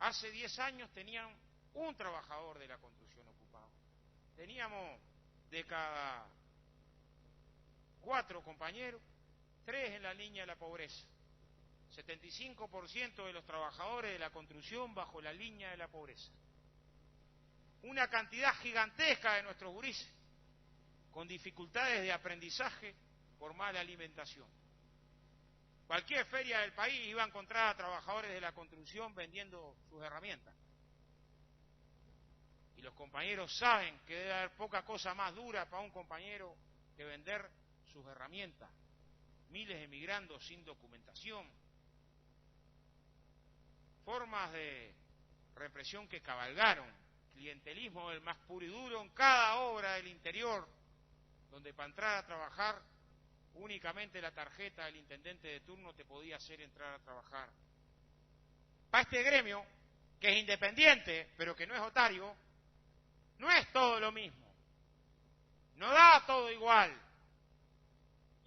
Speaker 9: hace 10 años tenían un trabajador de la construcción ocupado. Teníamos de cada 4 compañeros, 3 en la línea de la pobreza. 75% de los trabajadores de la construcción bajo la línea de la pobreza. Una cantidad gigantesca de nuestros gurises con dificultades de aprendizaje por mala alimentación. Cualquier feria del país iba a encontrar a trabajadores de la construcción vendiendo sus herramientas. Y los compañeros saben que debe haber poca cosa más dura para un compañero que vender sus herramientas. Miles emigrando sin documentación. Formas de represión que cabalgaron. Clientelismo del más puro y duro en cada obra del interior, donde para entrar a trabajar únicamente la tarjeta del intendente de turno te podía hacer entrar a trabajar. Para este gremio, que es independiente, pero que no es otario, no es todo lo mismo. No da todo igual.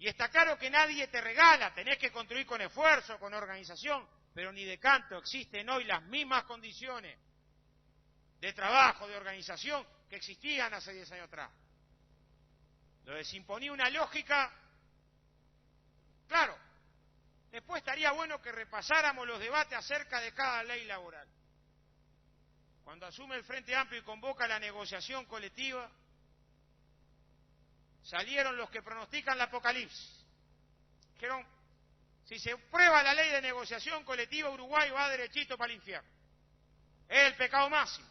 Speaker 9: Y está claro que nadie te regala, tenés que construir con esfuerzo, con organización, pero ni de canto existen hoy las mismas condiciones de trabajo, de organización, que existían hace 10 años atrás. Donde se imponía una lógica, claro, después estaría bueno que repasáramos los debates acerca de cada ley laboral. Cuando asume el Frente Amplio y convoca la negociación colectiva, salieron los que pronostican el apocalipsis. Dijeron, si se prueba la ley de negociación colectiva, Uruguay va derechito para el infierno. Es el pecado máximo.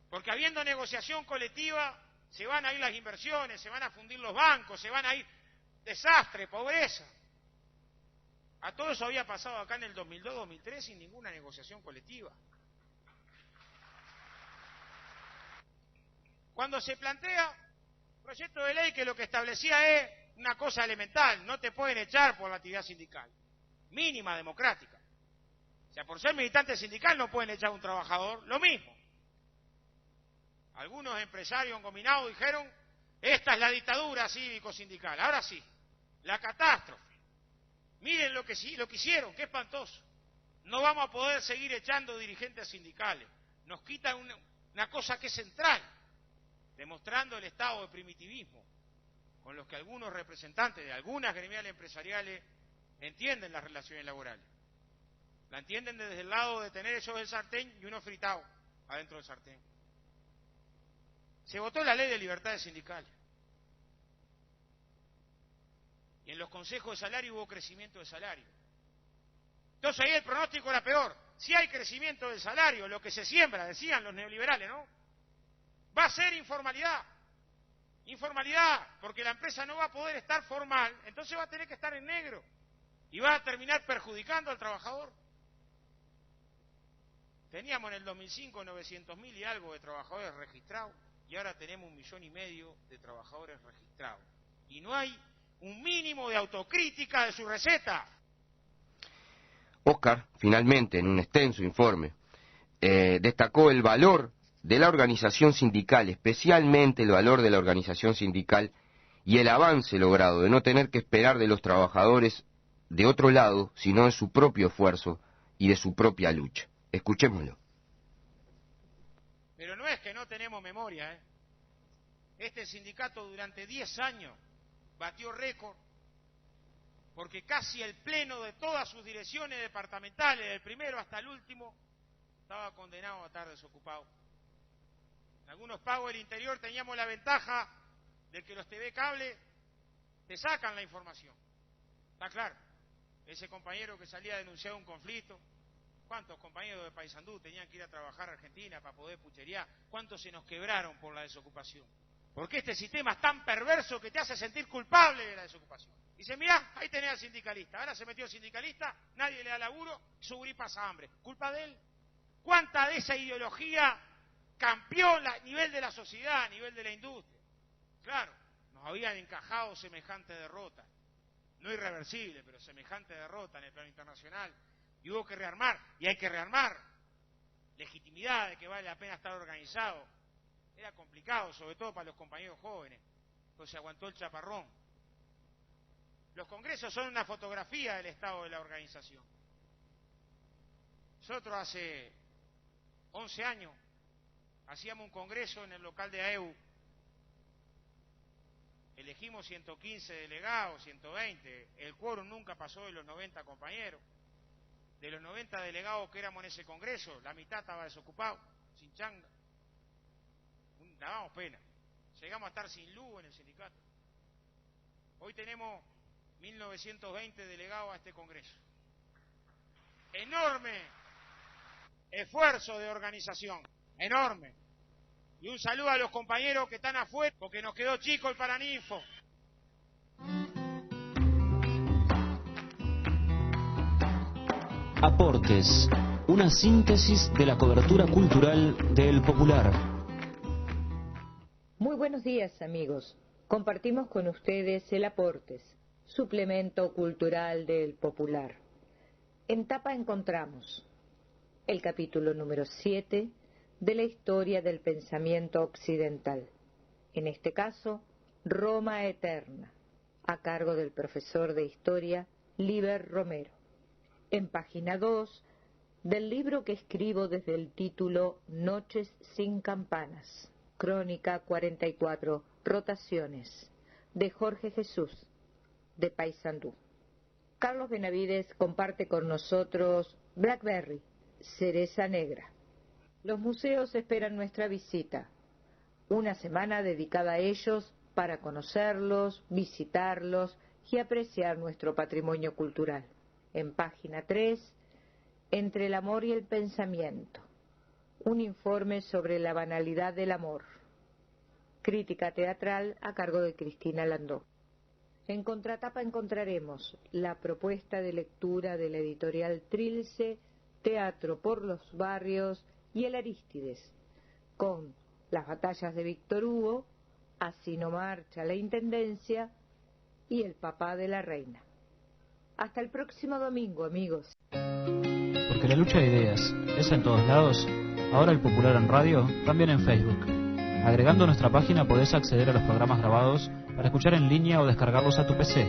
Speaker 9: Porque habiendo negociación colectiva, se van a ir las inversiones, se van a fundir los bancos, se van a ir desastre, pobreza. A todo eso había pasado acá en el 2002-2003 sin ninguna negociación colectiva. Cuando se plantea un proyecto de ley que lo que establecía es una cosa elemental, no te pueden echar por la actividad sindical, mínima democrática. O sea, por ser militante sindical no pueden echar a un trabajador, lo mismo. Algunos empresarios combinados dijeron, esta es la dictadura cívico-sindical. Ahora sí, la catástrofe. Miren lo que hicieron, qué espantoso. No vamos a poder seguir echando dirigentes sindicales. Nos quitan una cosa que es central, demostrando el estado de primitivismo con los que algunos representantes de algunas gremiales empresariales entienden las relaciones laborales. La entienden desde el lado de tener ellos el sartén y uno fritado adentro del sartén. Se votó la ley de libertades sindicales. Y en los consejos de salario hubo crecimiento de salario. Entonces ahí el pronóstico era peor. Si hay crecimiento del salario, lo que se siembra, decían los neoliberales, ¿no? Va a ser informalidad. Informalidad, porque la empresa no va a poder estar formal, entonces va a tener que estar en negro. Y va a terminar perjudicando al trabajador. Teníamos en el 2005 900.000 y algo de trabajadores registrados. Y ahora tenemos 1,5 millones de trabajadores registrados. Y no hay un mínimo de autocrítica de su receta.
Speaker 3: Oscar, finalmente, en un extenso informe, destacó el valor de la organización sindical, especialmente el valor de la organización sindical y el avance logrado de no tener que esperar de los trabajadores de otro lado, sino de su propio esfuerzo y de su propia lucha. Escuchémoslo.
Speaker 9: Pero no es que no tenemos memoria, ¿eh? Este sindicato durante 10 años batió récord porque casi el pleno de todas sus direcciones departamentales, del primero hasta el último, estaba condenado a estar desocupado. En algunos pagos del interior teníamos la ventaja de que los TV cable te sacan la información. Está claro. Ese compañero que salía a denunciar un conflicto, ¿cuántos compañeros de Paysandú tenían que ir a trabajar a Argentina para poder pucherear? ¿Cuántos se nos quebraron por la desocupación? Porque este sistema es tan perverso que te hace sentir culpable de la desocupación. Dice, mirá, ahí tenés al sindicalista. Ahora se metió el sindicalista, nadie le da laburo, su gurí pasa hambre. ¿Culpa de él? ¿Cuánta de esa ideología cambió a nivel de la sociedad, a nivel de la industria? Claro, nos habían encajado semejante derrota. No irreversible, pero semejante derrota en el plano internacional. Y hubo que rearmar, y hay que rearmar. Legitimidad de que vale la pena estar organizado. Era complicado, sobre todo para los compañeros jóvenes, pues se aguantó el chaparrón. Los congresos son una fotografía del estado de la organización. Nosotros hace 11 años hacíamos un congreso en el local de AEU. Elegimos 115 delegados, 120. El quórum nunca pasó de los 90 compañeros. De los 90 delegados que éramos en ese congreso, la mitad estaba desocupado, sin changa. Dábamos pena. Llegamos a estar sin luz en el sindicato. Hoy tenemos 1920 delegados a este congreso. Enorme esfuerzo de organización, enorme. Y un saludo a los compañeros que están afuera, porque nos quedó chico el Paraninfo.
Speaker 4: Aportes, una síntesis de la cobertura cultural del Popular.
Speaker 10: Muy buenos días, amigos. Compartimos con ustedes el Aportes, suplemento cultural del Popular. En tapa encontramos el capítulo número 7 de la historia del pensamiento occidental. En este caso, Roma Eterna, a cargo del profesor de Historia, Liber Romero. En página 2 del libro que escribo desde el título Noches sin campanas, Crónica 44, Rotaciones, de Jorge Jesús, de Paysandú. Carlos Benavides comparte con nosotros Blackberry, cereza negra. Los museos esperan nuestra visita, una semana dedicada a ellos para conocerlos, visitarlos y apreciar nuestro patrimonio cultural. En página 3, Entre el amor y el pensamiento, un informe sobre la banalidad del amor. Crítica teatral a cargo de Cristina Landó. En contratapa encontraremos la propuesta de lectura de la editorial Trilce, Teatro por los Barrios y el Arístides, con Las batallas de Víctor Hugo, Así no marcha la Intendencia y El papá de la reina. Hasta el próximo domingo, amigos.
Speaker 1: Porque la lucha de ideas es en todos lados, ahora el Popular en Radio, también en Facebook. Agregando nuestra página podés acceder a los programas grabados para escuchar en línea o descargarlos a tu PC.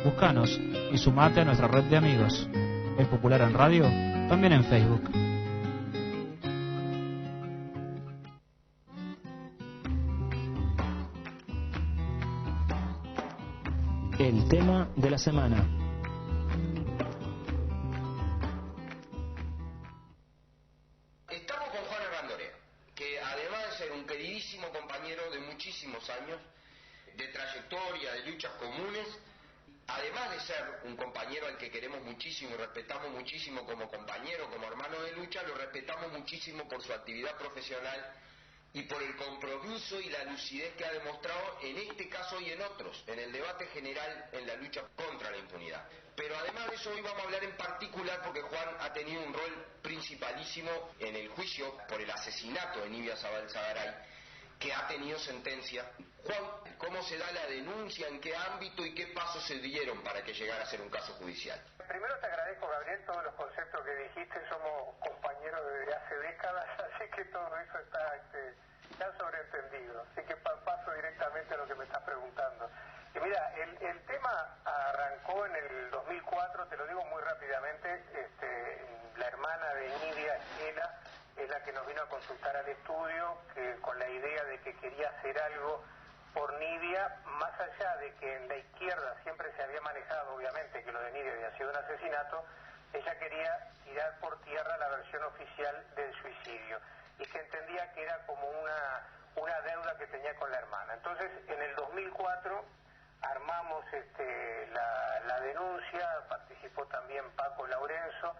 Speaker 1: Búscanos y sumate a nuestra red de amigos. El Popular en Radio, también en Facebook.
Speaker 4: El tema de la semana.
Speaker 3: Estamos con Juan Argandorea, que además de ser un queridísimo compañero de muchísimos años, de trayectoria, de luchas comunes, además de ser un compañero al que queremos muchísimo y respetamos muchísimo como compañero, como hermano de lucha, lo respetamos muchísimo por su actividad profesional y por el compromiso y la lucidez que ha demostrado en este caso y en otros, en el debate general en la lucha contra la impunidad. Pero además de eso hoy vamos a hablar en particular porque Juan ha tenido un rol principalísimo en el juicio por el asesinato de Nidia Zabalzagaray, que ha tenido sentencia. Juan, ¿cómo se da la denuncia? ¿En qué ámbito y qué pasos se dieron para que llegara a ser un caso judicial?
Speaker 6: Primero te agradezco, Gabriel, todos los conceptos que dijiste. Somos compañeros desde hace décadas, así que todo eso está sobreentendido. Así que paso directamente a lo que me estás preguntando. Y mira, el tema arrancó en el 2004, te lo digo muy rápidamente. La hermana de Nidia, Estela, es la que nos vino a consultar al estudio, con la idea de que quería hacer algo por Nidia, más allá de que en la izquierda siempre se había manejado, obviamente, que lo de Nidia había sido un asesinato. Ella quería tirar por tierra la versión oficial del suicidio y que entendía que era como una deuda que tenía con la hermana. Entonces, en el 2004 armamos la denuncia, participó también Paco Laurenzo,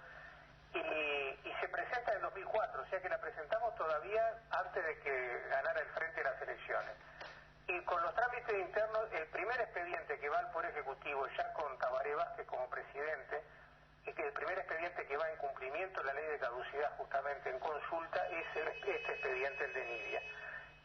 Speaker 6: y se presenta en 2004, o sea que la presentamos todavía antes de que ganara el Frente de las elecciones. Y con los trámites internos, el primer expediente que va al Poder Ejecutivo, ya con Tabaré Vázquez como presidente, y que el primer expediente que va en cumplimiento de la ley de caducidad justamente en consulta, es este expediente, el de Nidia.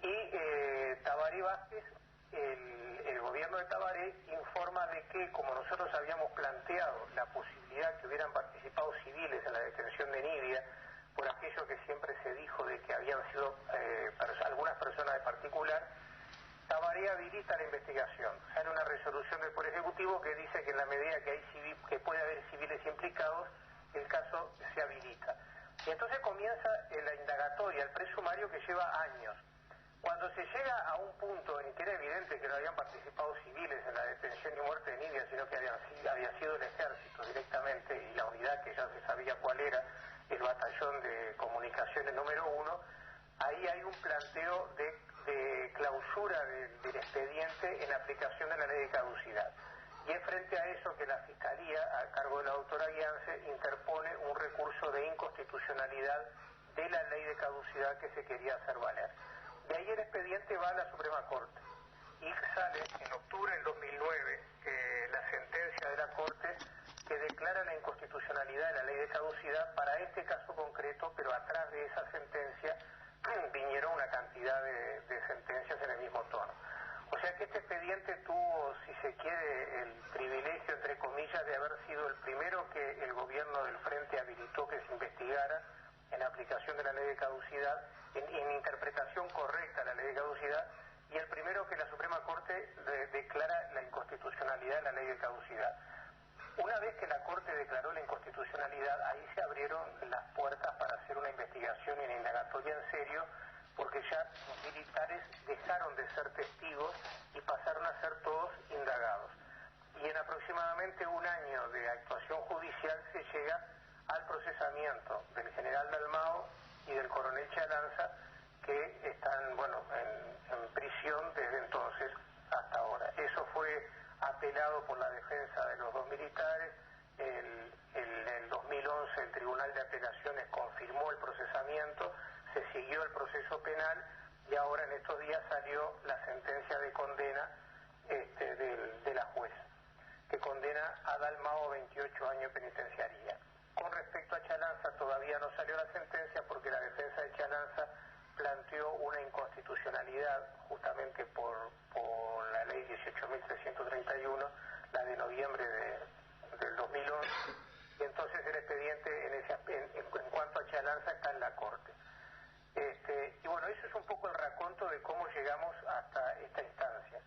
Speaker 6: Y Tabaré Vázquez, el gobierno de Tabaré, informa de que, como nosotros habíamos planteado la posibilidad que hubieran participado civiles en la detención de Nidia, por aquello que siempre se dijo de que habían sido algunas personas de particular, Tabaré habilita la investigación. Sale una resolución del Poder Ejecutivo que dice que en la medida que puede haber civiles implicados, el caso se habilita. Y entonces comienza la indagatoria, el presumario que lleva años. Cuando se llega a un punto en que era evidente que no habían participado civiles en la detención y muerte de Nidia, sino que había sido el ejército directamente y la unidad que ya se sabía cuál era, el batallón de comunicaciones número 1, ahí hay un planteo de clausura del expediente en aplicación de la ley de caducidad. Y es frente a eso que la Fiscalía, a cargo de la doctora Guiance, interpone un recurso de inconstitucionalidad de la ley de caducidad que se quería hacer valer. De ahí el expediente va a la Suprema Corte y sale en octubre del 2009 la sentencia de la Corte que declara la inconstitucionalidad de la ley de caducidad para este caso concreto, pero atrás de esa sentencia vinieron una cantidad de sentencias en el mismo tono. O sea que este expediente tuvo, si se quiere, el privilegio, entre comillas, de haber sido el primero que el gobierno del Frente habilitó que se investigara en aplicación de la ley de caducidad, en interpretación correcta de la ley de caducidad, y el primero que la Suprema Corte declara la inconstitucionalidad de la ley de caducidad. Una vez que la Corte declaró la inconstitucionalidad, ahí se abrieron las puertas para hacer una investigación y una indagatoria en serio, porque ya los militares dejaron de ser testigos y pasaron a ser todos indagados. Y en aproximadamente un año de actuación judicial se llega al procesamiento del general Dalmau y del coronel Chalanza, que están, bueno, en prisión desde entonces hasta ahora. Eso fue apelado por la defensa de los dos militares. En el 2011 el Tribunal de Apelaciones confirmó el procesamiento, se siguió el proceso penal y ahora en estos días salió la sentencia de condena de la jueza, que condena a Dalmau a 28 años de penitenciaría. Con respecto a Chalanza todavía no salió la sentencia porque la defensa de Chalanza planteó una inconstitucionalidad justamente por la ley 18.331, la de noviembre del 2011, y entonces el expediente en cuanto a Chalanza está en la Corte. Y bueno, eso es un poco el raconto de cómo llegamos hasta esta instancia.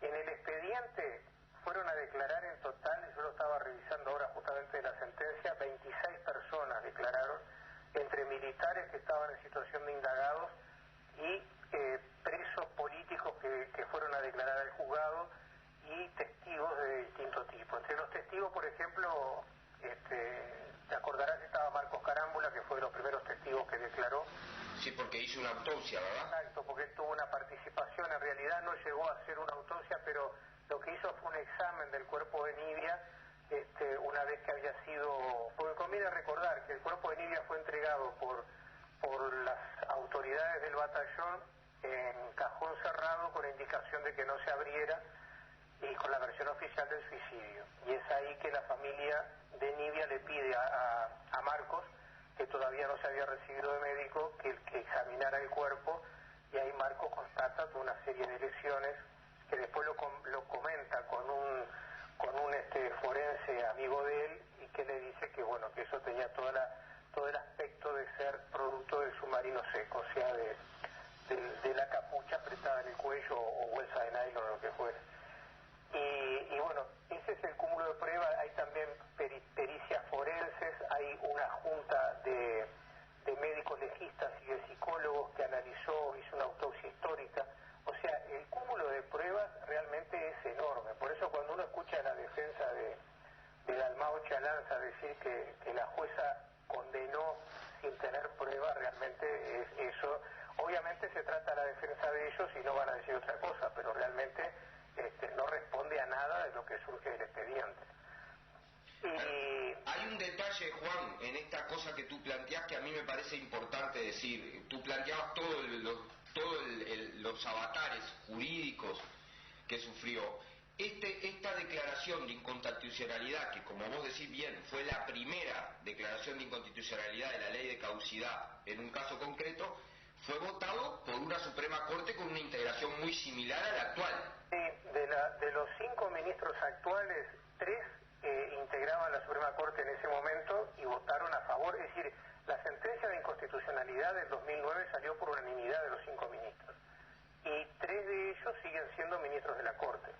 Speaker 6: En el expediente fueron a declarar en total, yo lo estaba revisando ahora justamente de la sentencia, 26 personas declararon, entre militares que estaban en situación de indagados y presos políticos que fueron a declarar al juzgado y testigos de distinto tipo. Entre los testigos, por ejemplo, te acordarás que estaba Marcos Carámbula, que fue de los primeros testigos que declaró.
Speaker 3: Sí, porque hizo una autopsia, ¿verdad?
Speaker 6: Exacto, porque él tuvo una participación, en realidad no llegó a hacer una autopsia, pero lo que hizo fue un examen del cuerpo de Nibia, una vez que había sido, porque conviene recordar que el cuerpo de Nibia fue entregado por las autoridades del batallón en cajón cerrado con indicación de que no se abriera y con la versión oficial del suicidio. Y es ahí que la familia de Nibia le pide a Marcos, que todavía no se había recibido de médico, que examinara el cuerpo, y ahí Marcos constata toda una serie de lesiones que después lo comenta con un forense amigo de él, y que le dice que bueno, que eso tenía todo el aspecto de ser producto del submarino seco, o sea, de la capucha apretada en el cuello o bolsa de nylon o lo que fuera. Y bueno, ese es el cúmulo de pruebas. Hay también pericias forenses, hay una junta de médicos legistas y de psicólogos que analizó, hizo una autopsia histórica. O sea, el cúmulo de pruebas realmente es enorme. Por eso cuando uno escucha a la defensa de Dalmau Chalanza decir que la jueza condenó sin tener pruebas, realmente es eso. Obviamente se trata la defensa de ellos y no van a decir otra cosa, pero realmente no responde a nada de lo que surge del expediente.
Speaker 3: Hay un detalle, Juan, en esta cosa que tú planteas que a mí me parece importante decir. Tú planteabas todos los avatares jurídicos que sufrió. Esta declaración de inconstitucionalidad, que como vos decís bien, fue la primera declaración de inconstitucionalidad de la ley de caducidad en un caso concreto, fue votado por una Suprema Corte con una integración muy similar a la actual.
Speaker 6: Sí, de los 5 ministros actuales, 3 integraban la Suprema Corte en ese momento y votaron a favor. Es decir, la sentencia de inconstitucionalidad del 2009 salió por unanimidad de los 5 ministros. Y 3 de ellos siguen siendo ministros de la Corte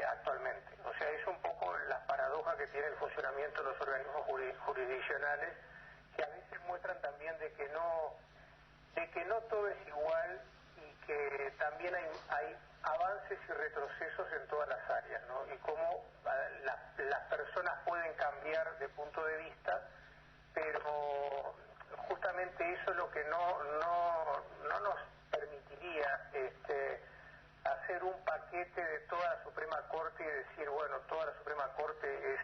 Speaker 6: actualmente. O sea, es un poco la paradoja que tiene el funcionamiento de los organismos jurisdiccionales, que a veces muestran también de que no todo es igual y que también hay avances y retrocesos en todas las áreas, ¿no? Y cómo las personas pueden cambiar de punto de vista, pero justamente eso es lo que no nos permitiría hacer un paquete de toda la Suprema Corte y decir, bueno, toda la Suprema Corte es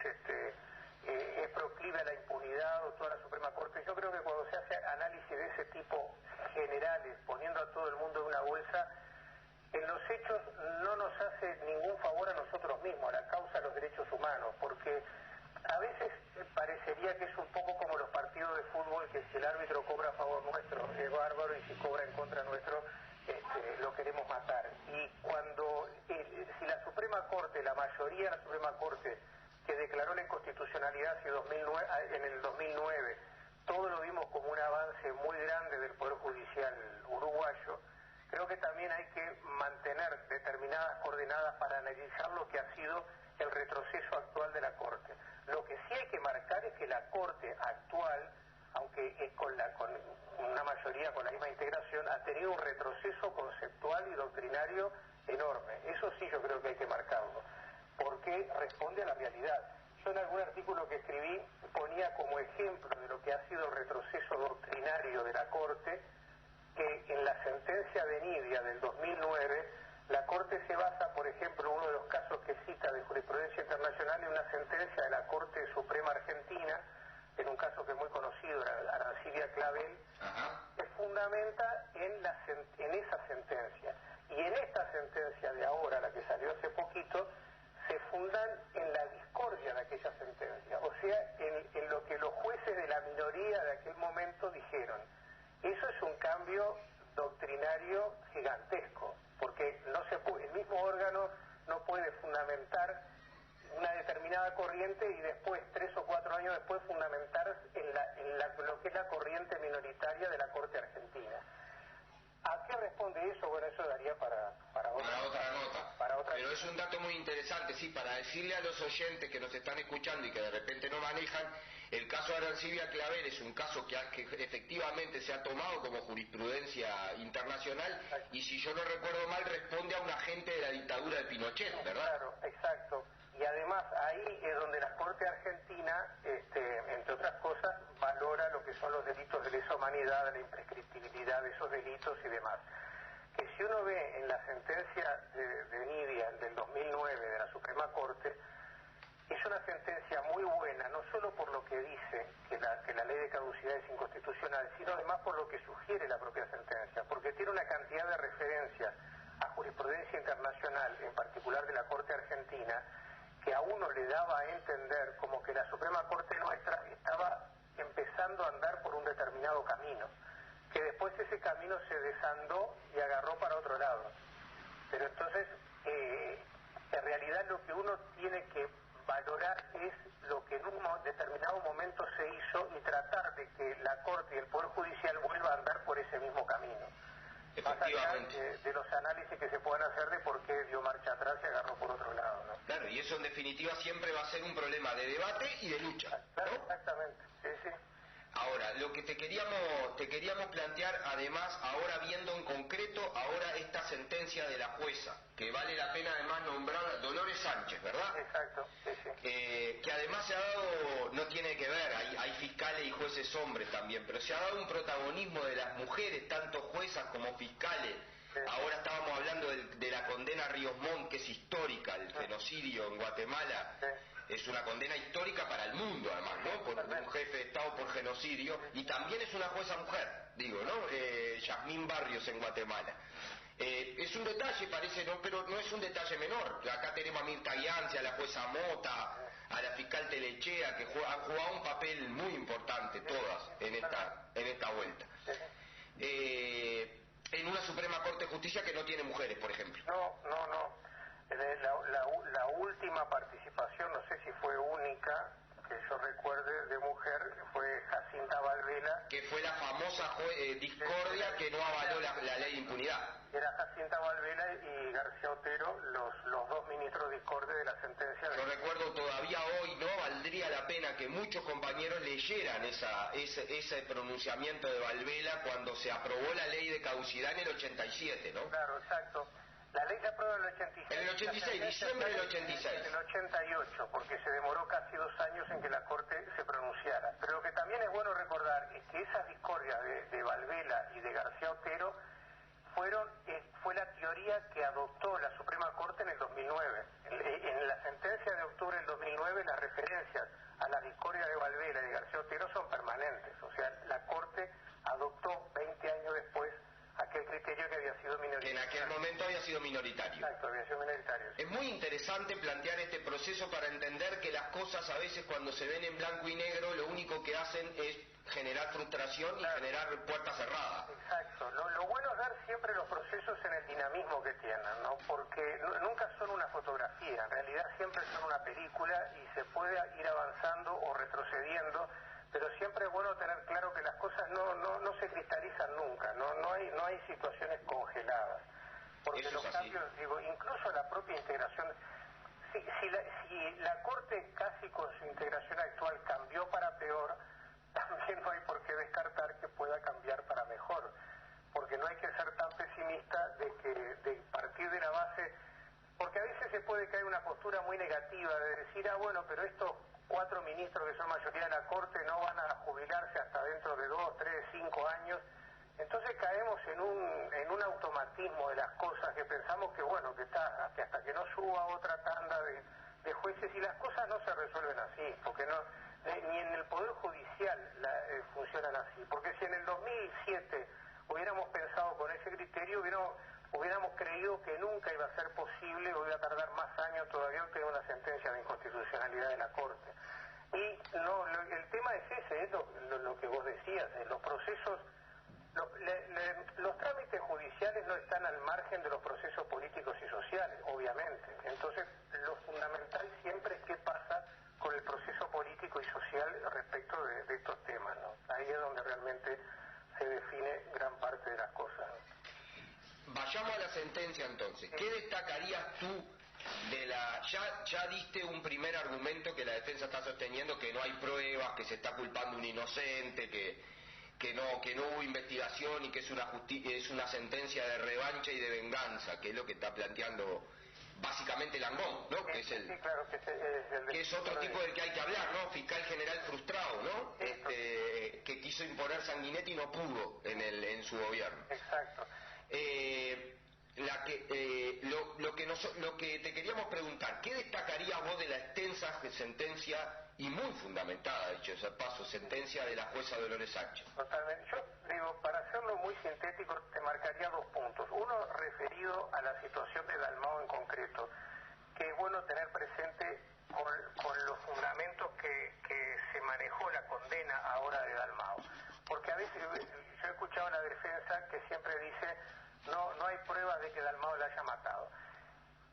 Speaker 6: proclive a la impunidad o toda la Suprema Corte. Yo creo que cuando se hace análisis de ese tipo generales, poniendo a todo el mundo en una bolsa, en los hechos no nos hace ningún favor a nosotros mismos, a la causa de los derechos humanos, porque a veces parecería que es un poco como los partidos de fútbol, que si el árbitro cobra a favor nuestro es bárbaro y si cobra en contra nuestro lo queremos matar. Y cuando si la Suprema Corte, la mayoría de la Suprema Corte que declaró la inconstitucionalidad en el 2009, todo lo vimos como un avance muy grande del Poder Judicial uruguayo, creo que también hay que mantener determinadas coordenadas para analizar lo que ha sido el retroceso actual de la Corte. Lo que sí hay que marcar es que la Corte actual, aunque es con una mayoría con la misma integración, ha tenido un retroceso conceptual y doctrinario enorme. Eso sí yo creo que hay que marcarlo, porque responde a la realidad. Yo en algún artículo que escribí ponía como ejemplo de lo que ha sido el retroceso doctrinario de la Corte, que en la sentencia de Nidia del 2009, la Corte se basa, por ejemplo, uno de los casos que cita de jurisprudencia internacional, en una sentencia de la Corte Suprema Argentina, en un caso que es muy conocido, Arancibia Clavel, que fundamenta en esa sentencia. Y en esta sentencia de ahora, la que salió hace poquito, se fundan en la discordia de aquella sentencia, o sea, en lo que los jueces de la minoría de aquel momento dijeron. Eso es un cambio doctrinario gigantesco, porque no se puede, el mismo órgano no puede fundamentar una determinada corriente y después, 3 o 4 años después, fundamentar lo que es la corriente minoritaria de la Corte Argentina. ¿A qué responde eso? Bueno, eso daría para otra nota.
Speaker 3: Pero es un dato muy interesante, sí, para decirle a los oyentes que nos están escuchando y que de repente no manejan, el caso de Arancibia Clavel es un caso que efectivamente se ha tomado como jurisprudencia internacional y, si yo no recuerdo mal, responde a un agente de la dictadura de Pinochet, ¿verdad?
Speaker 6: Claro, exacto. Y además ahí es donde la Corte Argentina, entre otras cosas, valora lo que son los delitos de lesa humanidad, la imprescriptibilidad de esos delitos y demás. Que si uno ve en la sentencia de Nidia del 2009 de la Suprema Corte, es una sentencia muy buena, no solo por lo que dice que la ley de caducidad es inconstitucional, sino además por lo que sugiere la propia sentencia, porque tiene una cantidad de referencias a jurisprudencia internacional, en particular de la Corte Argentina, que a uno le daba a entender como que la Suprema Corte nuestra estaba empezando a andar por un determinado camino, que después ese camino se desandó y agarró para otro lado. Pero entonces, en realidad lo que uno tiene que valorar es lo que en un determinado momento se hizo y tratar de que la Corte y el Poder Judicial vuelvan a andar por ese mismo camino. Más allá de los análisis que se puedan hacer de por qué dio marcha atrás y agarró por otro lado, ¿no?
Speaker 3: Claro, y eso en definitiva siempre va a ser un problema de debate y de lucha,
Speaker 6: Claro,
Speaker 3: ¿no?
Speaker 6: exactamente, sí, sí.
Speaker 3: Ahora, lo que te queríamos plantear, además, ahora viendo en concreto, ahora esta sentencia de la jueza, que vale la pena además nombrar, Dolores Sánchez, ¿verdad?
Speaker 6: Exacto, sí, sí.
Speaker 3: Que además se ha dado, no tiene que ver, hay fiscales y jueces hombres también, pero se ha dado un protagonismo de las mujeres, tanto juezas como fiscales. Sí. Ahora estábamos hablando de la condena a Ríos Montt, que es histórica, el genocidio en Guatemala. Sí. Es una condena histórica para el mundo, además, ¿no? Por un jefe de Estado por genocidio, y también es una jueza mujer, digo, ¿no? Yasmín Barrios en Guatemala. Es un detalle, parece, ¿no? Pero no es un detalle menor. Acá tenemos a Mirta Gianzi, a la jueza Mota, a la fiscal Telechea, que han jugado un papel muy importante, todas, en esta vuelta. En una Suprema Corte de Justicia que no tiene mujeres, por ejemplo.
Speaker 6: No. La última participación, no sé si fue única, que yo recuerde, de mujer, fue Jacinta Valvela.
Speaker 3: Que fue la famosa discordia que no avaló la ley de impunidad.
Speaker 6: Era Jacinta Valvela y García Otero, los dos ministros discordes de la sentencia.
Speaker 3: Yo recuerdo todavía hoy, ¿no? Valdría la pena que muchos compañeros leyeran ese pronunciamiento de Valvela cuando se aprobó la ley de caducidad en el 87, ¿no?
Speaker 6: Claro, exacto. La ley se aprueba en el 86.
Speaker 3: En el 86, diciembre del 86.
Speaker 6: En el 88, porque se demoró casi 2 años en que la Corte se pronunciara. Pero lo que también es bueno recordar es que esas discordias de Valvela y de García Otero fue la teoría que adoptó la Suprema Corte en el 2009. En la sentencia de octubre del 2009, las referencias a la discordia de Valvela y de García Otero son permanentes. O sea, la Corte adoptó 20 años después aquel criterio que había sido minoritario.
Speaker 3: Que en aquel momento había sido minoritario.
Speaker 6: Exacto, había sido minoritario.
Speaker 3: Sí. Es muy interesante plantear este proceso para entender que las cosas a veces cuando se ven en blanco y negro lo único que hacen es generar frustración y generar puertas cerradas.
Speaker 6: Exacto. Lo bueno es ver siempre los procesos en el dinamismo que tienen, ¿no? Porque nunca son una fotografía, en realidad siempre son una película y se puede ir avanzando o retrocediendo pero siempre es bueno tener claro que las cosas no se cristalizan nunca, no hay situaciones congeladas, porque
Speaker 3: Eso
Speaker 6: los
Speaker 3: es así.
Speaker 6: cambios, digo, incluso la propia integración, si la Corte casi con su integración actual cambió para peor, también no hay por qué descartar que pueda cambiar para mejor, porque no hay que ser tan pesimista de partir de la base, porque a veces se puede caer una postura muy negativa de decir, bueno, pero estos 4 ministros que son mayoría de la Corte no van a jubilarse hasta dentro de 2, 3, 5 años. Entonces caemos en un automatismo de las cosas que pensamos que bueno, que hasta que no suba otra tanda de jueces, y las cosas no se resuelven así, porque ni en el Poder Judicial funcionan así, porque si en el 2007 hubiéramos pensado con ese criterio, hubiéramos creído que nunca iba a ser posible, o iba a tardar más años todavía en tener una sentencia de inconstitucionalidad de la Corte. Y no, el tema es ese, es lo que vos decías, los procesos, los trámites judiciales no están al margen de los procesos políticos y sociales, obviamente. Entonces, lo fundamental siempre es qué pasa con el proceso político y social respecto de estos temas, ¿no? Ahí es donde realmente se define gran parte de las cosas, ¿no?
Speaker 3: Vayamos a la sentencia entonces. ¿Qué destacarías tú de la... Ya diste un primer argumento que la defensa está sosteniendo, que no hay pruebas, que se está culpando a un inocente, que no hubo investigación y que es una sentencia de revancha y de venganza, que es lo que está planteando básicamente Langón, ¿no? Que es
Speaker 6: claro, que
Speaker 3: es otro tipo del que hay que hablar, ¿no? Fiscal general frustrado, ¿no? Que quiso imponer Sanguinetti y no pudo en su gobierno.
Speaker 6: Exacto.
Speaker 3: Lo que te queríamos preguntar, ¿qué destacarías vos de la extensa sentencia y muy fundamentada, dicho sea paso, sentencia de la jueza Dolores Sánchez?
Speaker 6: Totalmente. Yo digo, para hacerlo muy sintético, te marcaría 2 puntos. Uno referido a la situación de Dalmau en concreto, que es bueno tener presente con los fundamentos que se manejó la condena ahora de Dalmau. Porque a veces yo he escuchado a la defensa que siempre dice no hay pruebas de que Dalmau la haya matado.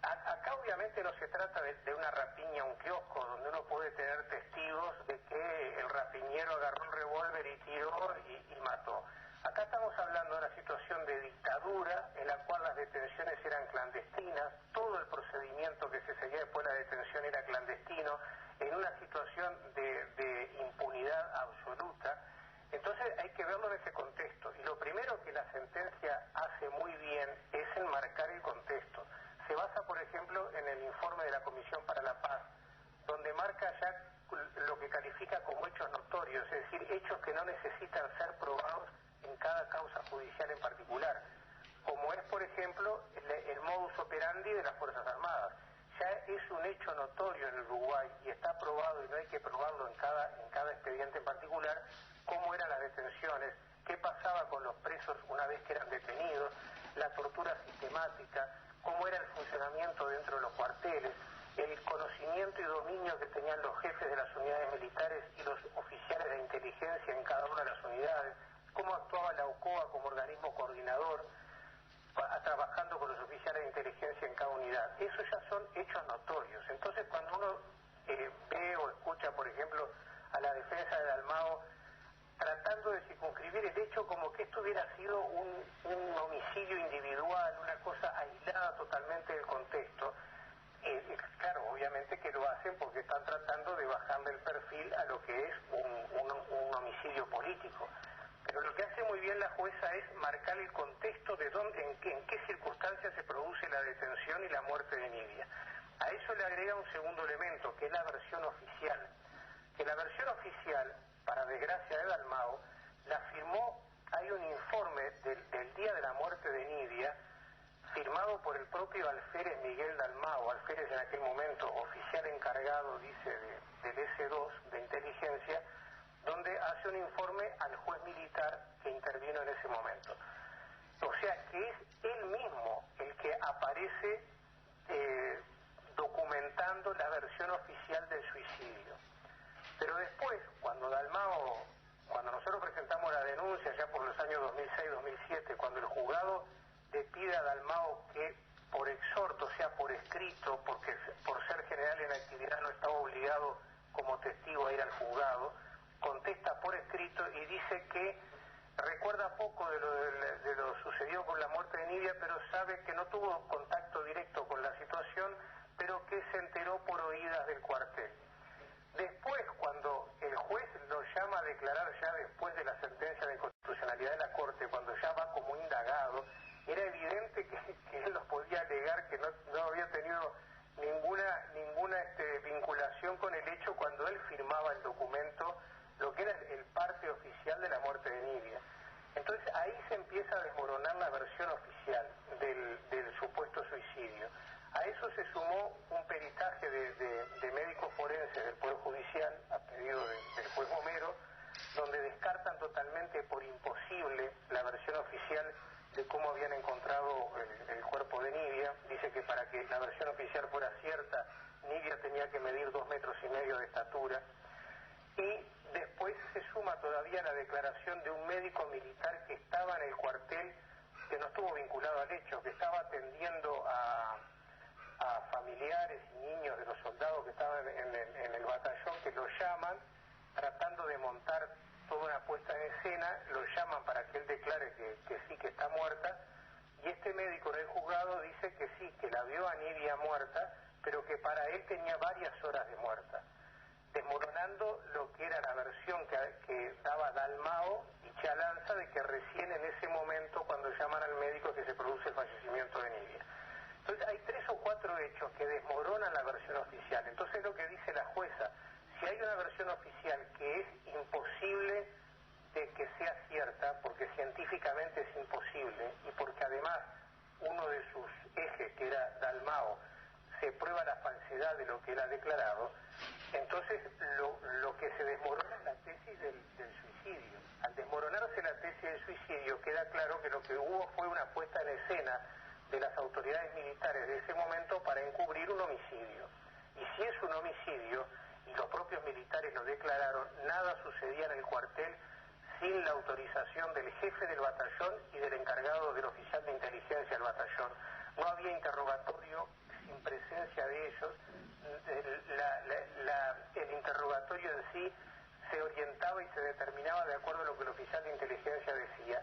Speaker 6: Acá obviamente no se trata de una rapiña a un kiosco donde uno puede tener testigos de que el rapiñero agarró un revólver y tiró y mató. Acá estamos hablando de una situación de dictadura en la cual las detenciones eran clandestinas, todo el procedimiento que se seguía después de la detención era clandestino, en una situación de impunidad absoluta. Entonces hay que verlo en ese contexto, y lo primero que la sentencia hace muy bien es enmarcar el contexto. Se basa, por ejemplo, en el informe de la Comisión para la Paz, donde marca ya lo que califica como hechos notorios, es decir, hechos que no necesitan ser probados en cada causa judicial en particular, como es, por ejemplo, el modus operandi de las Fuerzas Armadas. Ya es un hecho notorio en el Uruguay y está probado, y no hay que probarlo en cada expediente en particular, cómo eran las detenciones, qué pasaba con los presos una vez que eran detenidos, la tortura sistemática, cómo era el funcionamiento dentro de los cuarteles, el conocimiento y dominio que tenían los jefes de las unidades militares y los oficiales de inteligencia en cada una de las unidades, cómo actuaba la OCOA como organismo coordinador, trabajando con los oficiales de inteligencia en cada unidad. Esos ya son hechos notorios. Entonces, cuando uno ve o escucha, por ejemplo, a la defensa de Dalmau tratando de circunscribir el hecho como que esto hubiera sido un homicidio individual, una cosa aislada totalmente del contexto, claro, obviamente que lo hacen porque están tratando de bajarle el perfil a lo que es un homicidio político. Pero lo que hace muy bien la jueza es marcar el contexto de en qué circunstancias se produce la detención y la muerte de Nidia. A eso le agrega un segundo elemento, que es la versión oficial. Que la versión oficial, para desgracia de Dalmau, la firmó, hay un informe del día de la muerte de Nidia, firmado por el propio alférez Miguel Dalmau, alférez en aquel momento oficial encargado, dice, del S2 de inteligencia, donde hace un informe al juez militar que intervino en ese momento. O sea que es él mismo el que aparece documentando la versión oficial del suicidio. Pero después, cuando nosotros presentamos la denuncia ya por los años 2006-2007, cuando el juzgado le pide a Dalmau que por exhorto, o sea, por escrito, porque por ser general en actividad no estaba obligado como testigo a ir al juzgado, contesta por escrito y dice que recuerda poco de lo sucedido con la muerte de Nidia, pero sabe que no tuvo contacto directo con la situación, pero que se enteró por oídas del cuartel. Después, cuando el juez lo llama a declarar ya después de la sentencia de constitucionalidad de la Corte, cuando ya va como indagado, era evidente que él nos podía alegar que no había tenido ninguna vinculación con el hecho cuando él firmaba el documento, lo que era el parte oficial de la muerte de Nidia. Entonces ahí se empieza a desmoronar la versión oficial del supuesto suicidio. A eso se sumó un peritaje de médicos forenses del Poder Judicial, a pedido del juez Momero, donde descartan totalmente por imposible la versión oficial de cómo habían encontrado el cuerpo de Nidia. Dice que para que la versión oficial fuera cierta, Nidia tenía que medir 2,5 metros de estatura. Y después se suma todavía la declaración de un médico militar que estaba en el cuartel, que no estuvo vinculado al hecho, que estaba atendiendo a familiares y niños de los soldados que estaban en el batallón, que lo llaman tratando de montar toda una puesta en escena, lo llaman para que él declare que sí, que está muerta, y este médico en el juzgado dice que sí, que la vio a Nidia muerta, pero que para él tenía varias horas de muerta, desmoronando lo que era la versión que daba Dalmao y Chalanza de que recién en ese momento, cuando llaman al médico, que se produce el fallecimiento de Nidia. Entonces hay 3 o 4 hechos que desmoronan la versión oficial. Entonces lo que dice la jueza, si hay una versión oficial que es imposible de que sea cierta, porque científicamente es imposible, y porque además uno de sus ejes, que era Dalmao, se prueba la falsedad de lo que él ha declarado, entonces lo que se desmorona es la tesis del suicidio. Al desmoronarse la tesis del suicidio, queda claro que lo que hubo fue una puesta en escena de las autoridades militares de ese momento para encubrir un homicidio. Y si es un homicidio, y los propios militares lo declararon, nada sucedía en el cuartel sin la autorización del jefe del batallón y del encargado del oficial de inteligencia del batallón. No había interrogatorio sin presencia de ellos. El interrogatorio en sí se orientaba y se determinaba de acuerdo a lo que el oficial de inteligencia decía.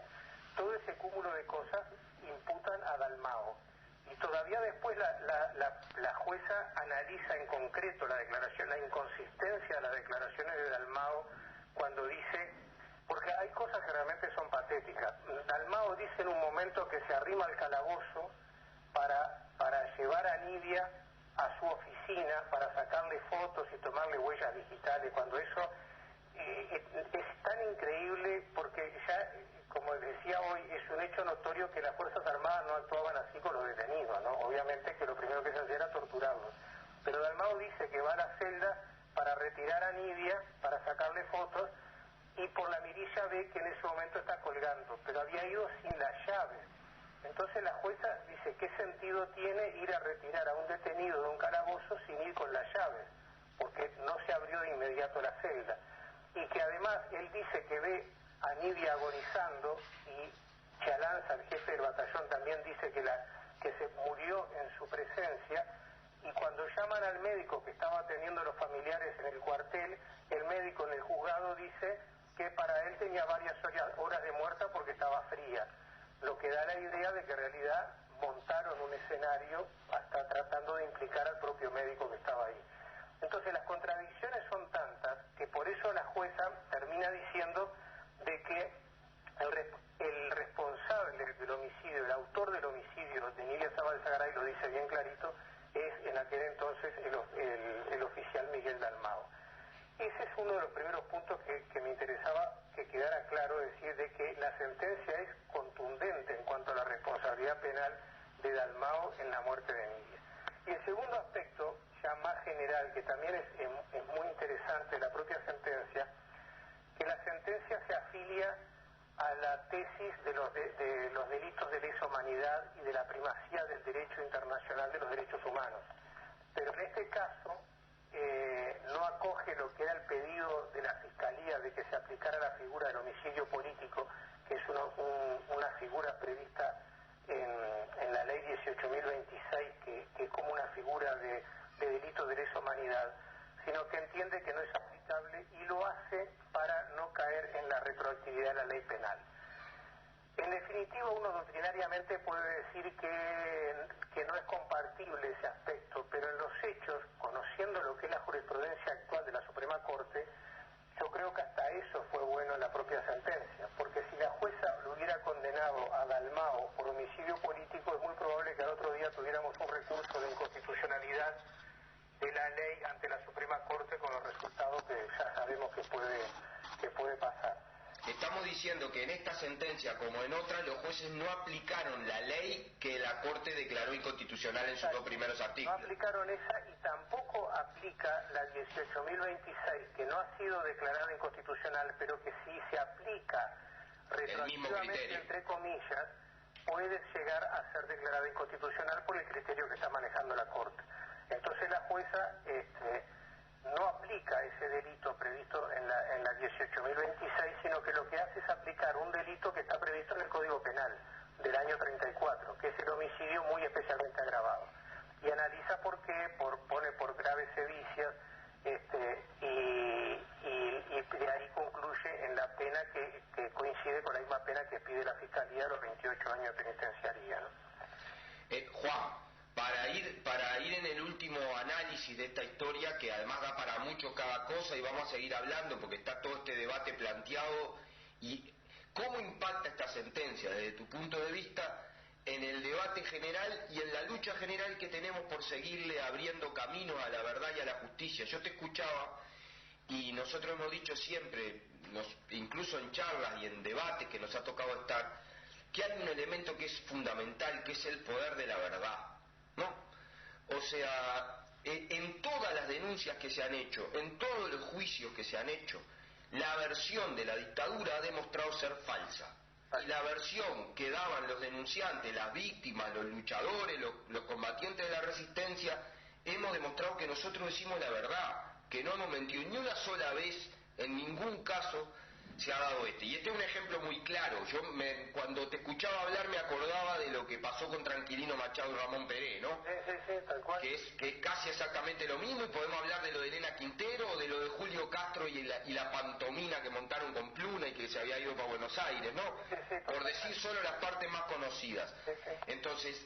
Speaker 6: Todo ese cúmulo de cosas imputan a Dalmao. Y todavía después la jueza analiza en concreto la declaración, la inconsistencia de las declaraciones de Dalmao cuando dice, porque hay cosas que realmente son patéticas. Dalmao dice en un momento que se arrima al calabozo para llevar a Nidia a su oficina, para sacarle fotos y tomarle huellas digitales, cuando eso es tan increíble, porque ya, como decía hoy, es un hecho notorio que las Fuerzas Armadas no actuaban así con los detenidos, ¿no? Obviamente que lo primero que se hacía era torturarlos. Pero Dalmao dice que va a la celda para retirar a Nidia, para sacarle fotos, y por la mirilla ve que en ese momento está colgando, pero había ido sin las llaves. Entonces la jueza dice, ¿qué sentido tiene ir a retirar a un detenido de un calabozo sin ir con las llaves? Porque no se abrió de inmediato la celda. Y que además él dice que ve a Nidia agonizando, y Chalanza, el jefe del batallón, también dice que se murió en su presencia, y cuando llaman al médico que estaba atendiendo a los familiares en el cuartel, el médico en el juzgado dice que para él tenía varias horas de muerta porque estaba fría, lo que da la idea de que en realidad montaron un escenario hasta tratando de implicar al propio médico que estaba ahí. Entonces las contradicciones son tantas que por eso la jueza termina diciendo de que el responsable del homicidio, el autor del homicidio de Nidia Zabal Sagaray, lo dice bien clarito, es en aquel entonces el oficial Miguel Dalmao. Ese es uno de los primeros puntos que me interesaba que quedara claro, decir de que la sentencia es contundente en cuanto a la responsabilidad penal de Dalmao en la muerte de Nidia. Y el segundo aspecto, ya más general, que también es muy interesante, la propia sentencia, que la sentencia se afilia a la tesis de los delitos de lesa humanidad y de la primacía del derecho internacional de los derechos humanos. Pero en este caso no acoge lo que era el pedido de la Fiscalía de que se aplicara la figura del homicidio político, que es una figura prevista en la ley 18.026, que es como una figura de delito de lesa humanidad, sino que entiende que no es aplicable y lo hace para no caer en la retroactividad de la ley penal. En definitiva, uno doctrinariamente puede decir que no es compartible ese aspecto, pero en los hechos, conociendo lo que es la jurisprudencia actual de la Suprema Corte, yo creo que hasta eso fue bueno en la propia sentencia, porque si la jueza lo hubiera condenado a Dalmau por homicidio político, es muy probable que al otro día tuviéramos un recurso de inconstitucionalidad de la ley ante la Suprema Corte con los resultados que ya sabemos que puede pasar.
Speaker 3: Estamos diciendo que en esta sentencia, como en otras, los jueces no aplicaron la ley que la Corte declaró inconstitucional en sus dos primeros artículos.
Speaker 6: No aplicaron esa y tampoco aplica la 18.026, que no ha sido declarada inconstitucional, pero que si se aplica retroactivamente, entre comillas, puede llegar a ser declarada inconstitucional por el criterio que está manejando la Corte. Entonces la jueza no aplica ese delito previsto en la 18.026, sino que lo que hace es aplicar un delito que está previsto en el Código Penal del año 34, que es el homicidio muy especialmente agravado. Y analiza por qué, pone por graves sedicias, y de ahí concluye en la pena que coincide con la misma pena que pide la Fiscalía, los 28 años de penitenciaría, ¿no?
Speaker 3: Juan, para ir en el último análisis de esta historia, que además da para mucho cada cosa y vamos a seguir hablando porque está todo este debate planteado, y ¿cómo impacta esta sentencia desde tu punto de vista en el debate general y en la lucha general que tenemos por seguirle abriendo caminos a la verdad y a la justicia? Yo te escuchaba y nosotros hemos dicho siempre, incluso en charlas y en debates que nos ha tocado estar, que hay un elemento que es fundamental, que es el poder de la verdad, ¿no? O sea, en todas las denuncias que se han hecho, en todos los juicios que se han hecho, la versión de la dictadura ha demostrado ser falsa. Y la versión que daban los denunciantes, las víctimas, los luchadores, los combatientes de la resistencia, hemos demostrado que nosotros decimos la verdad, que no hemos mentido. Y ni una sola vez, en ningún caso, se ha dado este. Y este es un ejemplo muy claro. Yo cuando te escuchaba hablar me acordaba de lo que pasó con Tranquilino Machado y Ramón Peré, ¿no?
Speaker 6: Sí, tal cual.
Speaker 3: Que es casi exactamente lo mismo, y podemos hablar de lo de Elena Quintero o de lo de Julio Castro y la pantomina que montaron con Pluna y que se había ido para Buenos Aires, ¿no? Por decir solo las partes más conocidas. Entonces,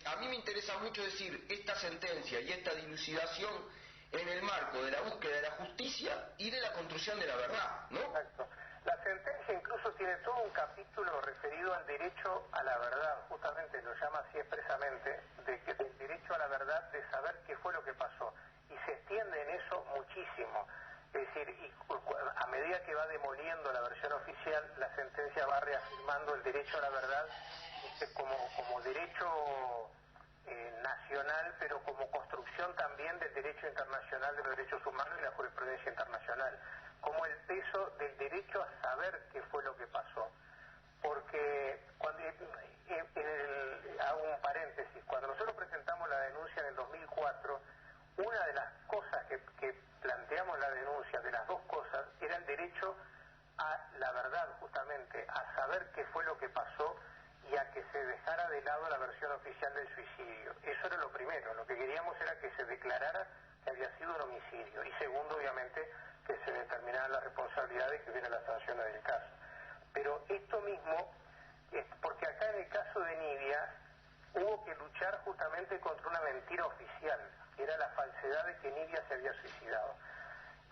Speaker 3: a mí me interesa mucho decir esta sentencia y esta dilucidación en el marco de la búsqueda de la justicia y de la construcción de la verdad, ¿no?
Speaker 6: Exacto. La sentencia incluso tiene todo un capítulo referido al derecho a la verdad, justamente lo llama así expresamente, del derecho a la verdad, de saber qué fue lo que pasó, y se extiende en eso muchísimo. Es decir, a medida que va demoliendo la versión oficial, la sentencia va reafirmando el derecho a la verdad como derecho nacional, pero como construcción también del derecho internacional de los derechos humanos y la jurisprudencia internacional, como el peso del derecho a saber qué fue lo que pasó. Porque, hago un paréntesis, cuando nosotros presentamos la denuncia en el 2004, una de las cosas que planteamos en la denuncia, de las dos cosas, era el derecho a la verdad, justamente, a saber qué fue lo que pasó y a que se dejara de lado la versión oficial del suicidio. Eso era lo primero. Lo que queríamos era que se declarara que había sido un homicidio, y segundo, obviamente, que se determinaran las responsabilidades, que hubieran las sanciones del caso. Pero esto mismo, porque acá en el caso de Nidia hubo que luchar justamente contra una mentira oficial, que era la falsedad de que Nidia se había suicidado.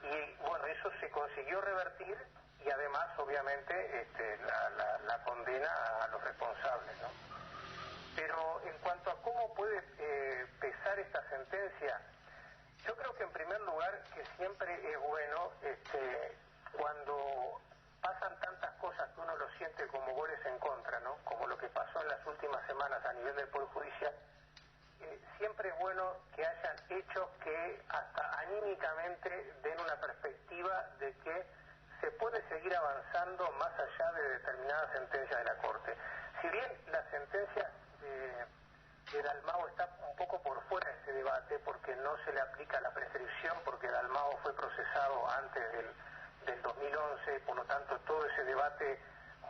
Speaker 6: Y bueno, eso se consiguió revertir, y además, obviamente, la condena a los responsables, ¿no? Pero en cuanto a cómo puede pesar esta sentencia, yo creo que en primer lugar que siempre es bueno, cuando pasan tantas cosas que uno lo siente como goles en contra, ¿no? Como lo que pasó en las últimas semanas a nivel del Poder Judicial, siempre es bueno que hayan hechos que hasta anímicamente den una perspectiva de que se puede seguir avanzando más allá de determinadas sentencias de la Corte. Si bien la sentencia de Dalmau está un poco por fuera de ese debate, porque no se le aplica la prescripción, porque Dalmau fue procesado antes del 2011, por lo tanto todo ese debate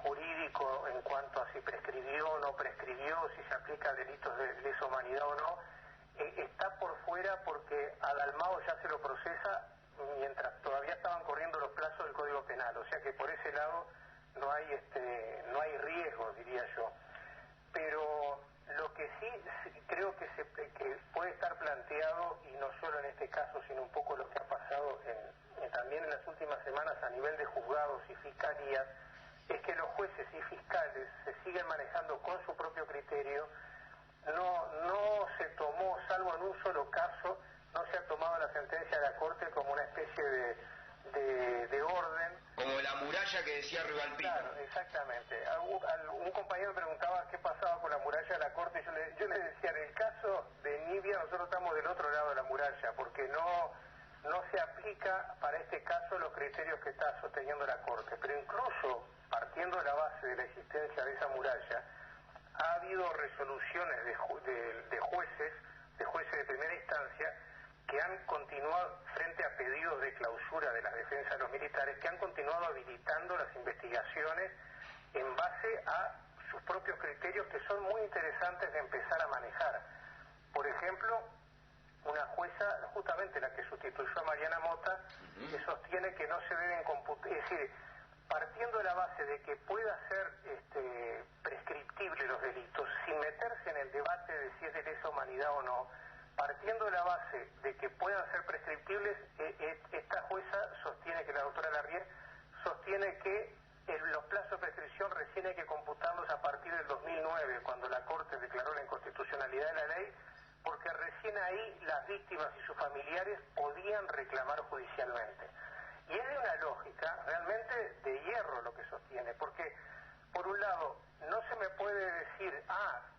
Speaker 6: jurídico en cuanto a si prescribió o no prescribió, si se aplica delitos de lesa humanidad o no, está por fuera, porque a Dalmau ya se lo procesa mientras todavía estaban corriendo los plazos del Código Penal, o que por ese lado no hay riesgo, diría yo. Pero lo que sí creo que puede estar planteado, y no solo en este caso, sino un poco lo que ha pasado también en las últimas semanas a nivel de juzgados y fiscalías, es que los jueces y fiscales se siguen manejando con su propio criterio. No se tomó, salvo en un solo caso, no se ha tomado la sentencia de la Corte como una especie de orden.
Speaker 3: Como la muralla que decía Rivalpito.
Speaker 6: Claro, exactamente. Un compañero me preguntaba qué pasaba con la muralla de la Corte, y yo le decía, en el caso de Nibia nosotros estamos del otro lado de la muralla, porque no se aplica para este caso los criterios que está sosteniendo la Corte. Pero incluso partiendo de la base de la existencia de esa muralla, ha habido resoluciones de jueces de primera instancia, que han continuado, frente a pedidos de clausura de la defensa de los militares, que han continuado habilitando las investigaciones en base a sus propios criterios, que son muy interesantes de empezar a manejar. Por ejemplo, una jueza, justamente la que sustituyó a Mariana Mota, que sostiene que no se deben computar, es decir, partiendo de la base de que pueda ser prescriptible los delitos, sin meterse en el debate de si es de lesa humanidad o no, partiendo de la base de que puedan ser prescriptibles, esta jueza sostiene, que la doctora Larrier sostiene que los plazos de prescripción recién hay que computarlos a partir del 2009, cuando la Corte declaró la inconstitucionalidad de la ley, porque recién ahí las víctimas y sus familiares podían reclamar judicialmente. Y es de una lógica realmente de hierro lo que sostiene, porque por un lado no se me puede decir,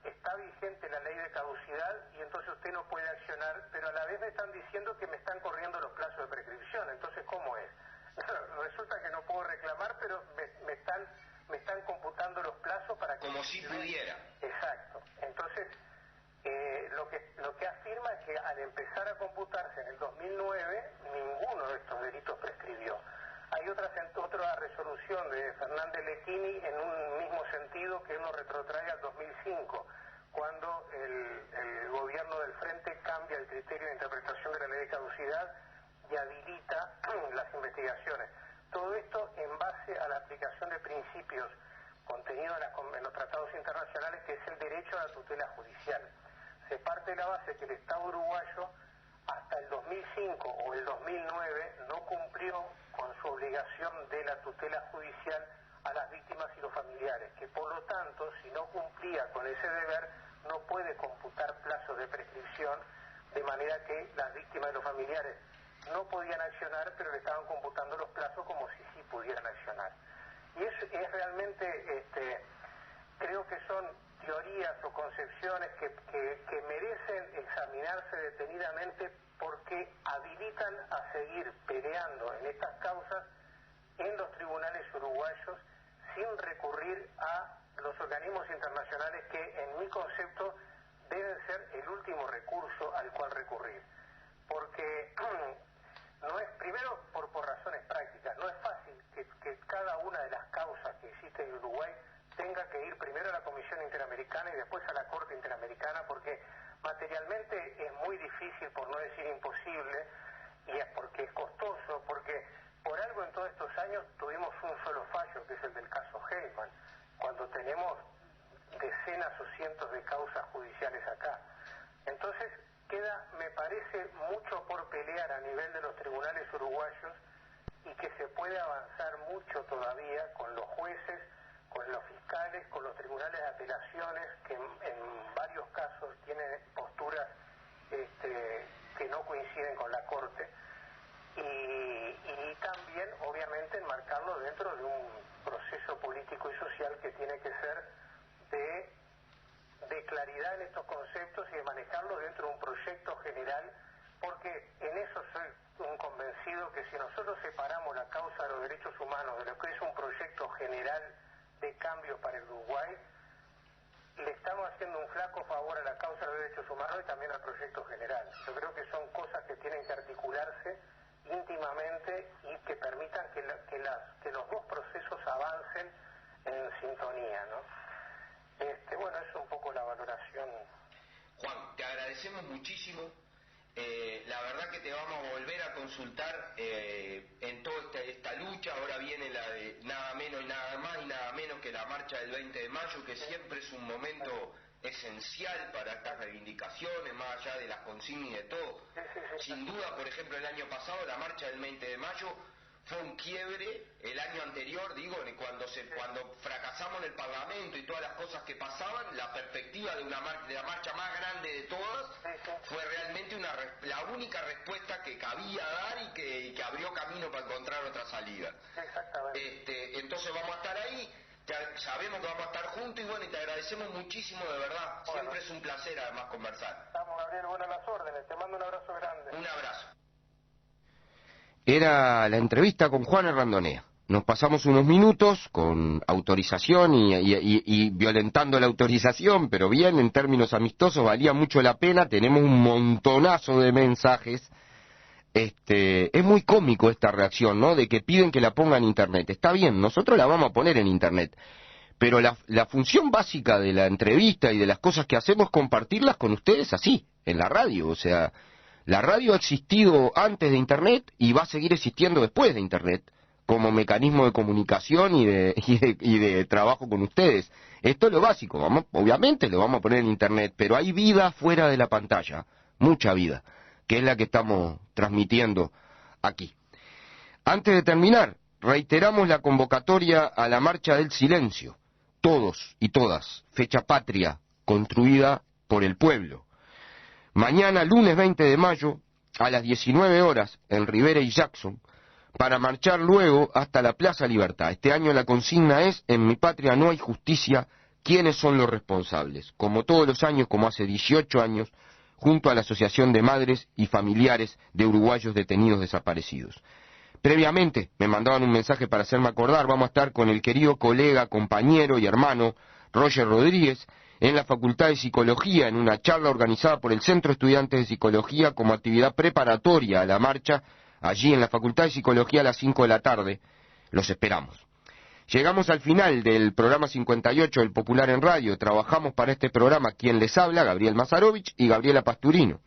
Speaker 6: está vigente la ley de caducidad y entonces usted no puede accionar, pero a la vez me están diciendo que me están corriendo los plazos de prescripción. Entonces, ¿cómo es? Resulta que no puedo reclamar, pero me están computando los plazos para que...
Speaker 3: Como si pudiera.
Speaker 6: Exacto. Entonces, lo que afirma es que al empezar a computarse en el 2009, ninguno de estos delitos prescribió. Hay otra resolución de Fernández Lechini en un mismo sentido, que uno retrotrae al 2005, cuando el gobierno del Frente cambia el criterio de interpretación de la ley de caducidad y habilita las investigaciones. Todo esto en base a la aplicación de principios contenidos en los tratados internacionales, que es el derecho a la tutela judicial. Se parte de la base que el Estado uruguayo hasta el 2005 o el 2009 no cumplió con su obligación de la tutela judicial a las víctimas y los familiares, que por lo tanto, si no cumplía con ese deber, no puede computar plazos de prescripción, de manera que las víctimas y los familiares no podían accionar, pero le estaban computando los plazos como si sí pudieran accionar. Y es realmente, creo que son teorías o concepciones que merecen examinarse detenidamente, porque habilitan a seguir peleando en estas causas en los tribunales uruguayos sin recurrir a los organismos internacionales, que en mi concepto deben ser el último recurso al cual recurrir. Porque no es, primero por razones prácticas, no es fácil que cada una de las causas que existen en Uruguay tenga que ir primero a la Comisión Interamericana y después a la Corte Interamericana, porque materialmente es muy difícil, por no decir imposible, y es porque es costoso, porque por algo en todos estos años tuvimos un solo fallo, que es el del caso Heyman, cuando tenemos decenas o cientos de causas judiciales acá. Entonces queda, me parece, mucho por pelear a nivel de los tribunales uruguayos, y que se puede avanzar mucho todavía con los jueces, con los fiscales, con los tribunales de apelaciones, que en varios casos tienen posturas que no coinciden con la Corte. Y también, obviamente, enmarcarlo dentro de un proceso político y social que tiene que ser de claridad en estos conceptos y de manejarlo dentro de un proyecto general, porque en eso soy un convencido, que si nosotros separamos la causa de los derechos humanos de lo que es un proyecto general de cambio para el Uruguay, le estamos haciendo un flaco favor a la causa de los derechos humanos y también al proyecto general. Yo creo que son cosas que tienen que articularse íntimamente y que permitan que los dos procesos avancen en sintonía, ¿no? Bueno, es un poco la valoración.
Speaker 3: Juan, te agradecemos muchísimo. La verdad que te vamos a volver a consultar en toda esta lucha. Ahora viene la marcha del 20 de mayo, que siempre es un momento esencial para estas reivindicaciones, más allá de las consignas y de todo. Sin duda, por ejemplo, el año pasado la marcha del 20 de mayo fue un quiebre. El año anterior, digo, cuando fracasamos en el Parlamento y todas las cosas que pasaban, la perspectiva de la marcha más grande de todas fue realmente la única respuesta que cabía dar y que abrió camino para encontrar otra salida. Entonces vamos a estar ahí. Sabemos que vamos a estar juntos y bueno, y te agradecemos muchísimo, de verdad. Bueno, siempre es un placer además conversar.
Speaker 6: Estamos, Gabriel, bueno, a las órdenes. Te mando un abrazo grande.
Speaker 3: Un abrazo. Era la entrevista con Juan Errandonea. Nos pasamos unos minutos con autorización y violentando la autorización, pero bien, en términos amistosos, valía mucho la pena. Tenemos un montonazo de mensajes. Es muy cómico esta reacción, ¿no? De que piden que la ponga en internet. Está bien, nosotros la vamos a poner en internet, pero la función básica de la entrevista y de las cosas que hacemos es compartirlas con ustedes así, en la radio. O sea, la radio ha existido antes de internet y va a seguir existiendo después de internet como mecanismo de comunicación y de trabajo con ustedes. Esto es lo básico. Obviamente lo vamos a poner en internet, pero hay vida fuera de la pantalla, mucha vida, que es la que estamos transmitiendo aquí. Antes de terminar, reiteramos la convocatoria a la Marcha del Silencio. Todos y todas, fecha patria, construida por el pueblo. Mañana, lunes 20 de mayo, a las 19 horas, en Rivera y Jackson, para marchar luego hasta la Plaza Libertad. Este año la consigna es: en mi patria no hay justicia, ¿quiénes son los responsables? Como todos los años, como hace 18 años, junto a la Asociación de Madres y Familiares de Uruguayos Detenidos Desaparecidos. Previamente me mandaban un mensaje para hacerme acordar. Vamos a estar con el querido colega, compañero y hermano Roger Rodríguez en la Facultad de Psicología, en una charla organizada por el Centro de Estudiantes de Psicología como actividad preparatoria a la marcha, allí en la Facultad de Psicología a las 5 de la tarde. Los esperamos. Llegamos al final del programa 58 del Popular en Radio. Trabajamos para este programa quien les habla, Gabriel Mazarovich y Gabriela Pasturino.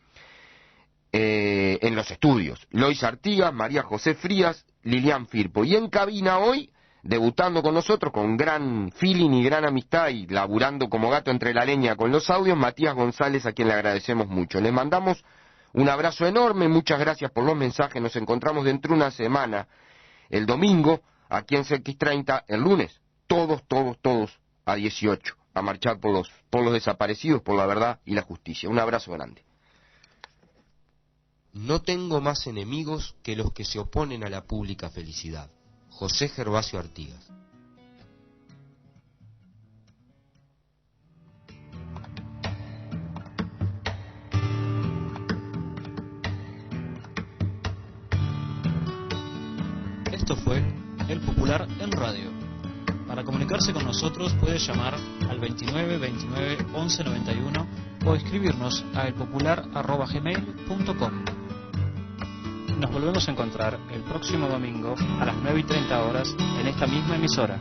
Speaker 3: En los estudios, Lois Artigas, María José Frías, Lilian Firpo. Y en cabina hoy, debutando con nosotros, con gran feeling y gran amistad y laburando como gato entre la leña con los audios, Matías González, a quien le agradecemos mucho. Les mandamos un abrazo enorme, muchas gracias por los mensajes. Nos encontramos dentro de una semana, el domingo, aquí en CX30, el lunes, todos a 18, a marchar por los desaparecidos, por la verdad y la justicia. Un abrazo grande.
Speaker 11: No tengo más enemigos que los que se oponen a la pública felicidad. José Gervasio Artigas.
Speaker 1: Esto fue El Popular en Radio. Para comunicarse con nosotros puede llamar al 29 29 11 91 o escribirnos a elpopular@gmail.com. Nos volvemos a encontrar el próximo domingo a las 9:30 horas en esta misma emisora.